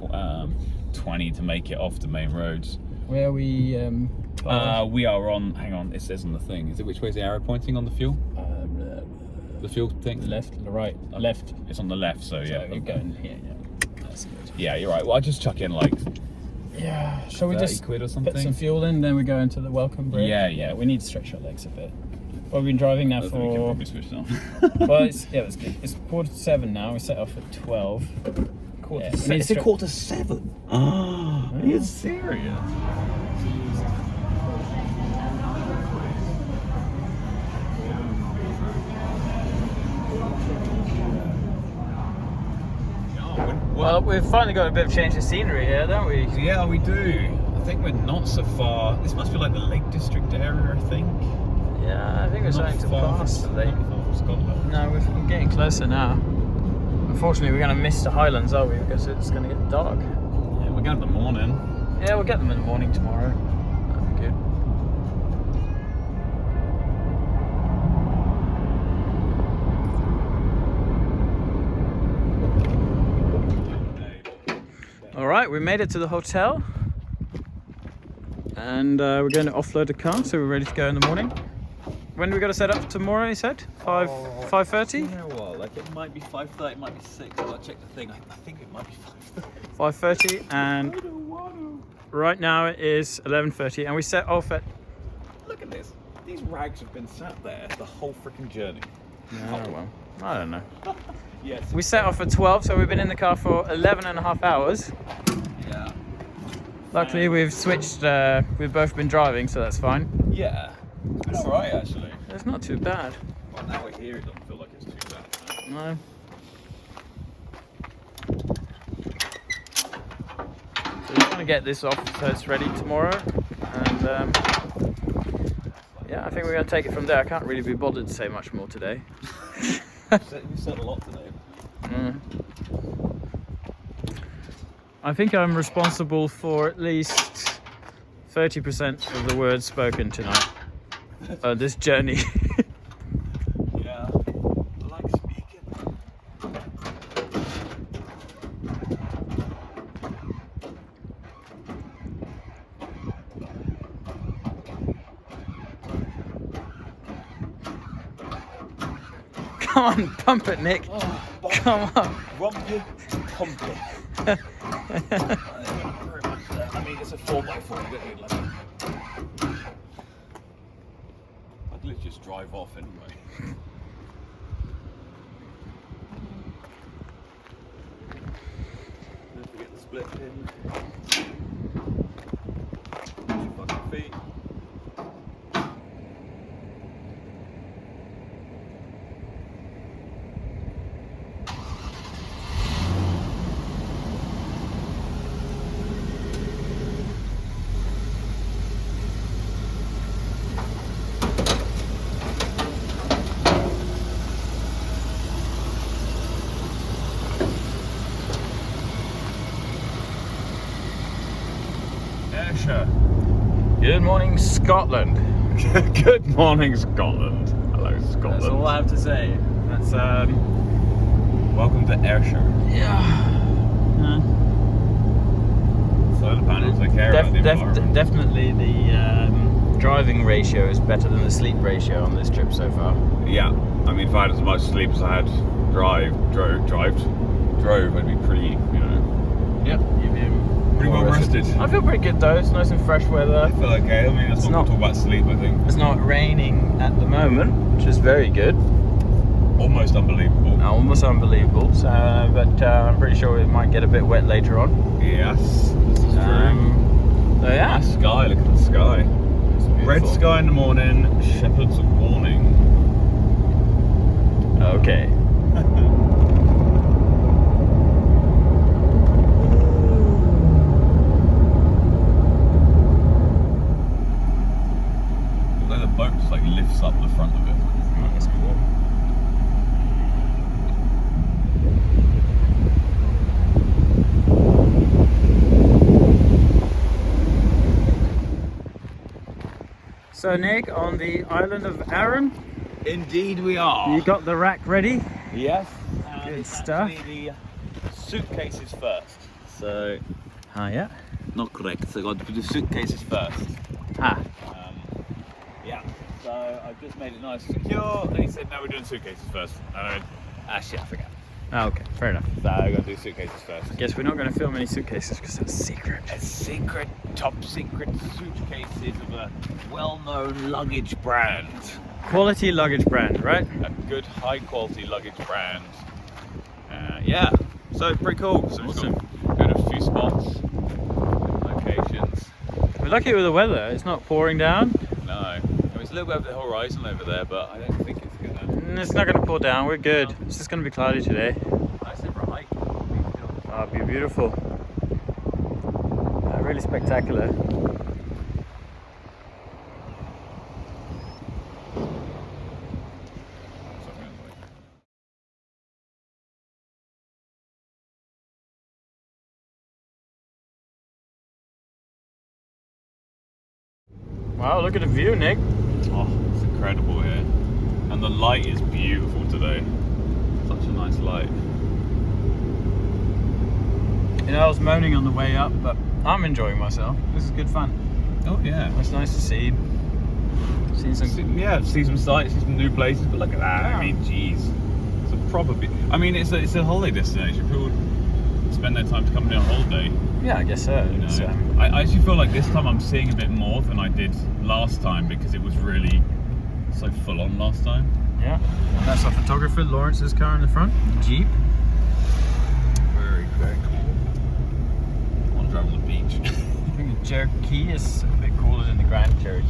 S2: 20 to make it off the main roads.
S1: Where are we?
S2: We are on. Hang on, it says on the thing. Is it which way is the arrow pointing on the fuel? The fuel thing.
S1: Left, right, left.
S2: It's on the left, so yeah.
S1: You're going here. Yeah, that's good.
S2: Yeah, you're right. Well, I just chuck in like.
S1: Yeah. Shall we
S2: 30
S1: just
S2: quid or something?
S1: put some fuel in, then we go into the welcome break?
S2: Yeah.
S1: We need to stretch our legs a bit. Well, we've been driving now
S2: I think we can
S1: for.
S2: probably switch it off.
S1: Well, it's good. It's 6:45 now. We set off at 12.
S2: It's a 7:15. Oh, are you serious?
S1: Well, we've finally got a bit of change of scenery here, don't we?
S2: Yeah, we do. I think we're not so far. This must be like the Lake District area, I think.
S1: Yeah, I think we're starting to pass the lake.
S2: From Scotland.
S1: No, we're getting closer now. Unfortunately, we're going to miss the Highlands, are we? Because it's going to get dark.
S2: Yeah, we're going in the morning.
S1: Yeah, we'll get them in the morning tomorrow. That'll be good. All right, we made it to the hotel, and we're going to offload the car, so we're ready to go in the morning. When do we got to set up tomorrow? You said 5:30.
S2: You know what? Like it might be 5:30, it might be 6. I'll check the thing. I think it might be 5:30.
S1: 5:30, and right now it is 11:30, and we set off at.
S2: Look at this. These rags have been sat there the whole freaking journey.
S1: Oh well, I don't know.
S2: Yes.
S1: We set off at 12, so we've been in the car for 11 and a half hours.
S2: Yeah.
S1: Luckily, we've switched. We've both been driving, so that's fine.
S2: Yeah. It's alright actually.
S1: It's not too bad.
S2: Well, now we're here, it doesn't feel like it's too bad.
S1: No. So we're trying to get this off so it's ready tomorrow, and yeah, I think we're going to take it from there. I can't really be bothered to say much more today.
S2: We said a lot today.
S1: I think I'm responsible for at least 30% of the words spoken tonight on this journey.
S2: Yeah, I like speaking.
S1: Come on, pump it, Nick.
S2: Oh,
S1: Come on.
S2: Rumpy, pumpy. I mean, it's a 4x4. You don't need like. I'd literally just drive off anyway. Don't forget the split pin. 2 fucking feet.
S1: Good morning, Scotland.
S2: Good morning, Scotland. Hello, Scotland.
S1: That's all I have to say. That's
S2: welcome to Ayrshire.
S1: Yeah.
S2: Solar panels, I care about the environment.
S1: Definitely the driving ratio is better than the sleep ratio on this trip so far.
S2: Yeah, I mean, if I had as much sleep as I had drove, I'd be pretty,
S1: Yep, you'd be
S2: pretty well rested. exhausted.
S1: I feel pretty good though. It's nice and fresh weather.
S2: I feel okay. I mean, that's not talk about sleep, I think.
S1: It's not raining at the moment, which is very good.
S2: Almost unbelievable.
S1: Almost unbelievable. So, but I'm pretty sure it might get a bit wet later on.
S2: Yes, this is true.
S1: So yeah.
S2: Nice sky, look at the sky. Red sky in the morning, shepherd's warning.
S1: Okay.
S2: Although the boat just like lifts up the front of it.
S1: Oh, that's cool. So Nick, on the island of Arran,
S2: Indeed we are.
S1: you got the rack ready?
S2: Yes.
S1: Good stuff.
S2: The suitcases first. So,
S1: Yeah.
S2: not correct. So I got to put the suitcases first. Yeah. So I've just made it nice and secure. And he said, no, we're doing suitcases first. And I went, shit, I forgot.
S1: Oh, okay, fair enough.
S2: So I got to do suitcases first.
S1: Guess we're not going to film any suitcases because that's secret.
S2: A secret, top secret suitcases of a well-known luggage brand.
S1: Quality luggage brand, right?
S2: A good, high-quality luggage brand. Yeah, so pretty cool. So
S1: Awesome.
S2: Go to a few spots, locations.
S1: We're lucky with the weather. It's not pouring down.
S2: No, I mean, it's a little bit over the horizon over there, but I don't think it's gonna.
S1: It's not going to pour down. We're good. It's just going to be cloudy today.
S2: Nice and bright.
S1: Oh, it'll be beautiful. Really spectacular. Wow, look at the view, Nick.
S2: Oh, it's incredible here, and the light is beautiful today. Such a nice light.
S1: You know, I was moaning on the way up, but I'm enjoying myself. This is good fun.
S2: Oh yeah,
S1: It's nice to see. See some.
S2: see some sights, see some new places. But look at that. I mean, geez, it's a proper. I mean, it's a holiday destination. People spend their time to come on holiday.
S1: Yeah, I guess so.
S2: You know?
S1: It's,
S2: I actually feel like this time I'm seeing a bit more than I did last time because it was really so full on last time.
S1: yeah, and that's our photographer Lawrence's car in the front, Jeep.
S2: Very, very cool. I want to drive on the beach.
S1: I think the Cherokee is a bit cooler than the Grand Cherokee.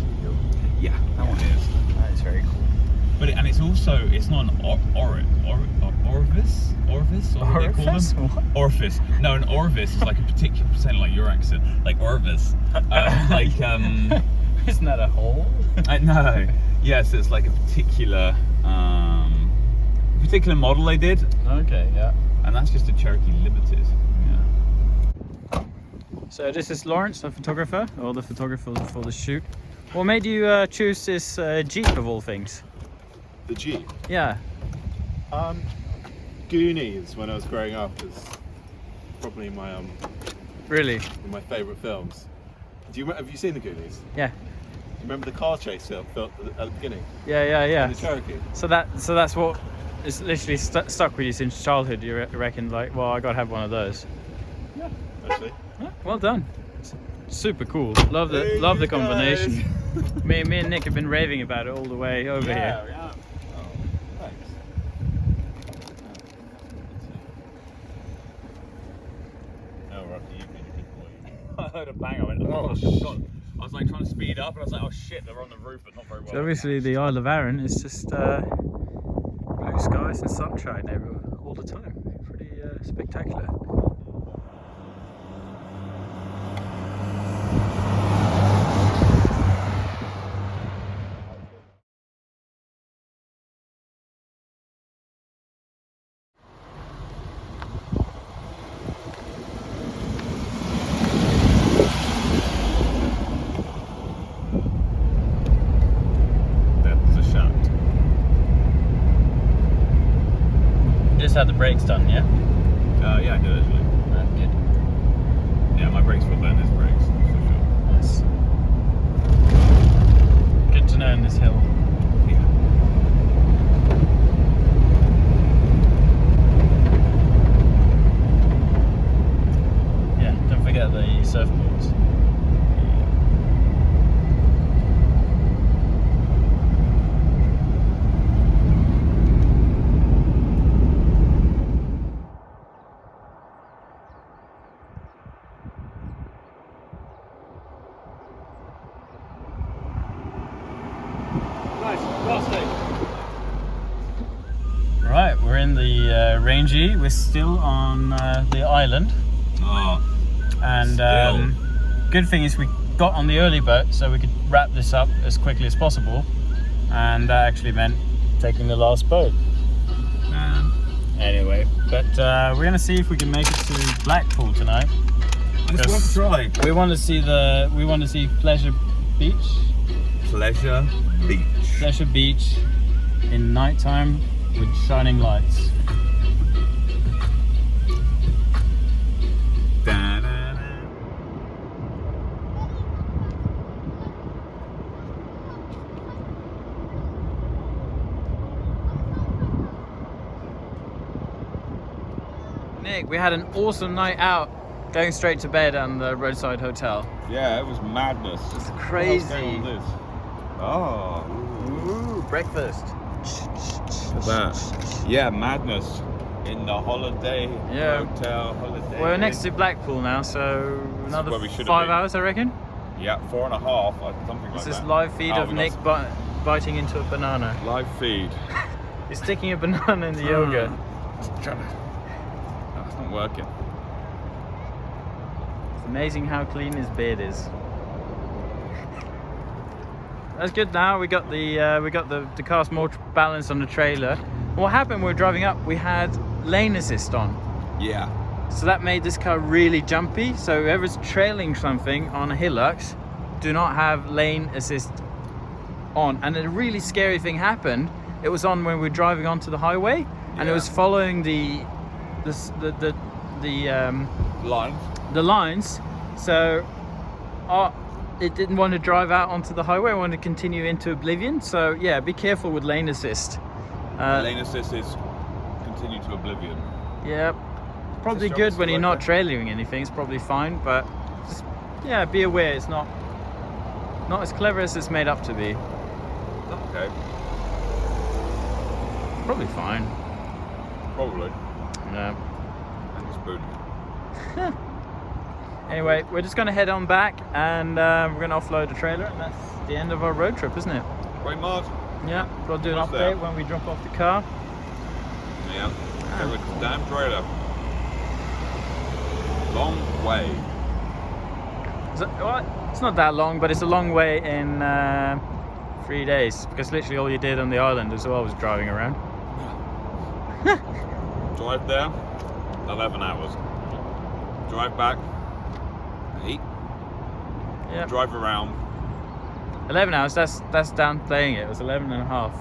S2: Yeah, that one is.
S1: That is very cool.
S2: But it's not an orifice, or what do they call
S1: Orifice?
S2: them?
S1: What?
S2: Orifice. No, an orifice is like a particular, sounding like your accent, like orifice.
S1: Isn't that a hole?
S2: No. Yes, it's like a particular model they did,
S1: Okay, yeah.
S2: and that's just a Cherokee Limited. Yeah.
S1: So this is Lawrence, the photographer, or the photographer for the shoot. What made you choose this Jeep of all things?
S3: The Jeep.
S1: Yeah.
S3: Goonies, when I was growing up, is probably my
S1: Really?
S3: my favourite films. Have you seen the Goonies?
S1: Yeah.
S3: Do you remember the car chase film at the beginning?
S1: Yeah.
S3: In the Cherokee.
S1: So that's what is literally stuck with you since childhood. You reckon, like, well, I gotta have one of those.
S3: Yeah, actually.
S1: Yeah, well done. It's super cool. Love
S3: There
S1: the
S3: you
S1: combination. me and Nick have been raving about it all the way over here.
S3: Yeah. Oh, thanks.
S2: No, we're up to you, boy. I heard a bang. I went, oh god. I was like trying to speed up, and I was like, oh shit, they're on the roof, but not very well.
S1: So obviously the Isle of Arran is just blue skies and sunshine everywhere all the time. Pretty spectacular. Just had the brakes done, yeah?
S2: Yeah, I did actually.
S1: Good.
S2: Yeah, my brakes were better than his brakes, for
S1: Nice. Good to know in this hill.
S2: sure. Yeah.
S1: Yeah, don't forget get the surfboards. Right, we're in the Rangy. We're still on the island.
S2: Oh,
S1: And good thing is we got on the early boat so we could wrap this up as quickly as possible. And that actually meant taking the last boat.
S2: man.
S1: Anyway, but we're gonna see if we can make it to Blackpool tonight.
S2: It's worth a try.
S1: We want to see Pleasure Beach.
S2: Pleasure Beach.
S1: Pleasure Beach in nighttime with shining lights.
S2: Da-da-da.
S1: Nick, we had an awesome night out, going straight to bed at the roadside hotel.
S2: Yeah, it was madness.
S1: It's
S2: What else
S1: crazy.
S2: going on with this? Oh,
S1: Ooh, breakfast.
S2: look at that. Yeah, madness in the holiday
S1: Yeah.
S2: hotel. Holiday.
S1: We're next to Blackpool now, so another
S2: where we should have
S1: 5
S2: been.
S1: hours, I reckon.
S2: Yeah, 4.5, something
S1: This
S2: like
S1: is
S2: that.
S1: live feed
S2: Oh,
S1: of
S2: we
S1: Nick
S2: got
S1: biting into a banana.
S2: live feed.
S1: He's sticking a banana in the yogurt.
S2: Trying to. Oh, it's not working.
S1: It's amazing how clean his beard is. That's good. Now we got the car's more balance on the trailer. What happened? We were driving up. We had lane assist on,
S2: Yeah.
S1: so that made this car really jumpy. So whoever's trailing something on a Hilux, do not have lane assist on. And a really scary thing happened. It was on when we were driving onto the highway, and it
S2: Yeah.
S1: was following the
S2: Lines.
S1: lines. So it didn't want to drive out onto the highway. It wanted to continue into oblivion. So yeah, be careful with lane assist.
S2: Lane assist is continue to oblivion.
S1: Yeah, probably
S2: Is this
S1: good
S2: job
S1: when
S2: still
S1: you're not
S2: okay?
S1: trailing anything. It's probably fine, but just, yeah, be aware. It's not as clever as it's made up to be.
S2: Okay.
S1: Probably fine.
S2: Probably.
S1: Yeah.
S2: And a spoon.
S1: Anyway, we're just going to head on back, and we're going to offload the trailer, and that's the end of our road trip, isn't it?
S2: Wait, Mars.
S1: Yeah, we'll do an
S2: What's
S1: update
S2: that?
S1: when we drop off the car.
S2: Yeah. There was the damn trailer. Long way.
S1: Well, it's not that long, but it's a long way in 3 days, because literally all you did on the island as well was driving around.
S2: Drive there, 11 hours. Drive back, 8.
S1: Yeah,
S2: Drive around.
S1: 11 hours, that's downplaying it. It was 11 and a half.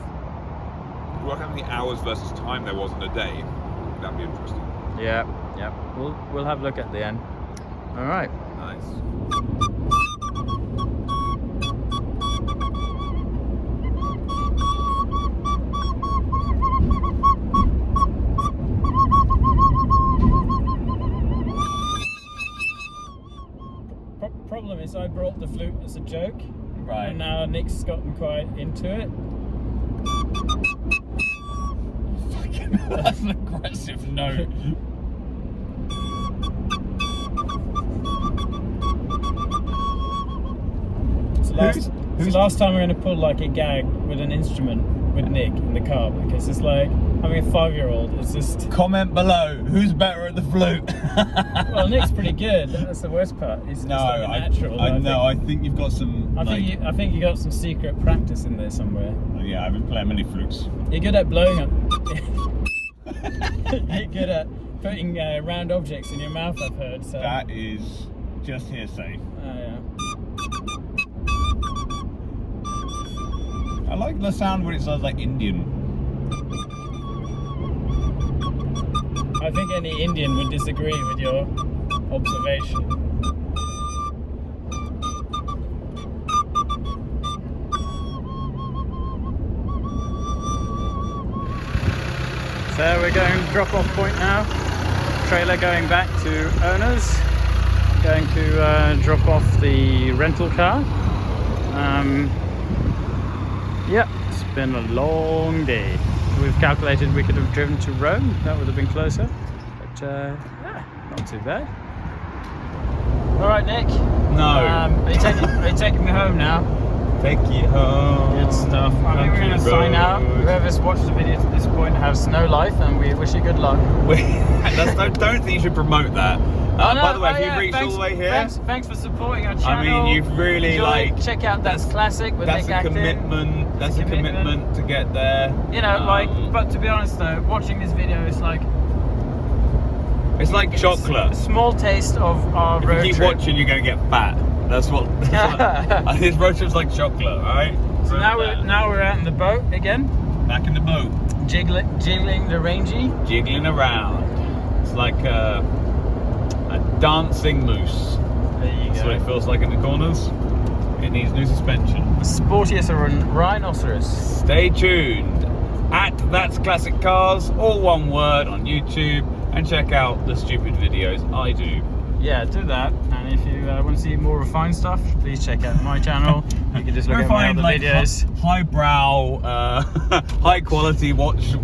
S2: Work how many hours versus time there was in a day. That'd be interesting.
S1: Yeah. We'll have a look at the end. All right.
S2: Nice.
S1: Problem is, I brought the flute as a joke,
S2: Right.
S1: and now Nick's gotten quite into it.
S2: That's an aggressive note.
S1: It's the last time we're going to pull like a gag with an instrument with Nick in the car, because it's like having a 5-year-old. It's just,
S2: Comment below. Who's better at the flute?
S1: well, Nick's pretty good. That's the worst part. He's
S2: No,
S1: like a natural.
S2: I think you've got some.
S1: I think you got some secret practice in there somewhere.
S2: Yeah, I've been playing many flutes.
S1: You're good at blowing up. You're good at putting round objects in your mouth, I've heard. So.
S2: That is just hearsay.
S1: Yeah.
S2: I like the sound when it sounds like Indian.
S1: I think any Indian would disagree with your observation. So we're going drop off point now. Trailer going back to owners. going to drop off the rental car. Yeah, it's been a long day. We've calculated we could have driven to Rome, that would have been closer, but yeah, not too bad. Alright, Nick.
S2: No.
S1: Are you taking me home now?
S2: Take you home.
S1: Good stuff. I think we're going to sign out. Whoever's watched the video to this point has no life, and we wish you good luck.
S2: Don't think you should promote that. By the way, if you've reached
S1: thanks,
S2: all the way here,
S1: thanks for supporting our channel.
S2: I mean, you've really
S1: check out That's Classic with
S2: that's
S1: Nick
S2: a
S1: Acton.
S2: commitment. That's a commitment to get there.
S1: You know, but to be honest though, watching this video is like
S2: chocolate.
S1: A small taste of our road
S2: If you keep
S1: trip.
S2: watching, you're going to get fat. That's what. This road trip's like chocolate, right?
S1: So now we're out in the boat again.
S2: Back in the boat.
S1: Jiggling the rangy.
S2: Jiggling around. It's like a dancing moose.
S1: There you
S2: That's
S1: go.
S2: what it feels like in the corners. It needs new suspension.
S1: Sporty as a rhinoceros.
S2: Stay tuned at That's Classic Cars, all one word, on YouTube, and check out the stupid videos I do.
S1: Yeah, do that. And if you want to see more refined stuff, please check out my channel. You can just look at my other videos.
S2: Highbrow, high quality watch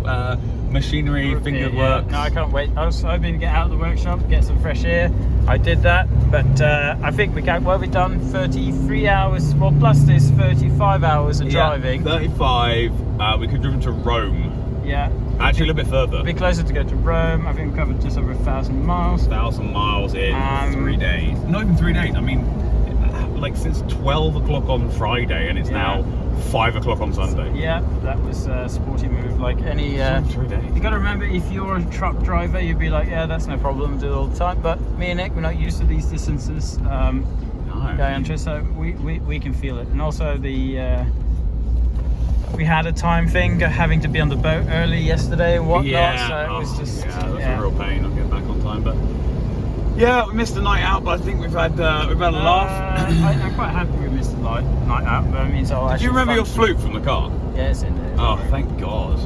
S2: machinery, finger work.
S1: No, I can't wait. I was hoping to get out of the workshop, get some fresh air. I did that, but I think we've done 33 hours, well, plus this 35 hours of driving.
S2: 35. We could have driven to Rome.
S1: Yeah.
S2: Actually, a little bit further.
S1: A bit closer to go to Rome. I think we covered just over 1,000 miles.
S2: 1,000 miles in 3 days. Not even 3 days. I mean, like since 12 o'clock on Friday, and it's now 5 o'clock on Sunday.
S1: Yeah, that was a sporty move. Like any,
S2: 3 days.
S1: you got to remember, if you're a truck driver, you'd be like, yeah, that's no problem, do it all the time. But me and Nick, we're not used to these distances. Going on trips, so we can feel it. And also we had a time thing, having to be on the boat early yesterday and whatnot. So it was just
S2: that's a real pain. I'll get back on time, but yeah, we missed a night out. But I think we've had a laugh.
S1: I'm quite happy we missed a night out. But it means I'll actually.
S2: Do you remember your flute from the car?
S1: Yeah, it's in there.
S2: Oh, thank God.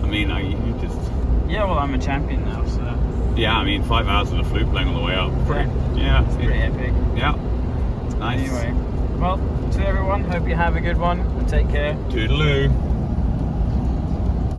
S2: I mean, you just.
S1: Yeah, well, I'm a champion now, so.
S2: Yeah, I mean, 5 hours of the flute playing on the way up.
S1: It's pretty epic.
S2: Yeah, it's nice.
S1: Anyway, well, to everyone, hope you have a good one and take care.
S2: Toodaloo.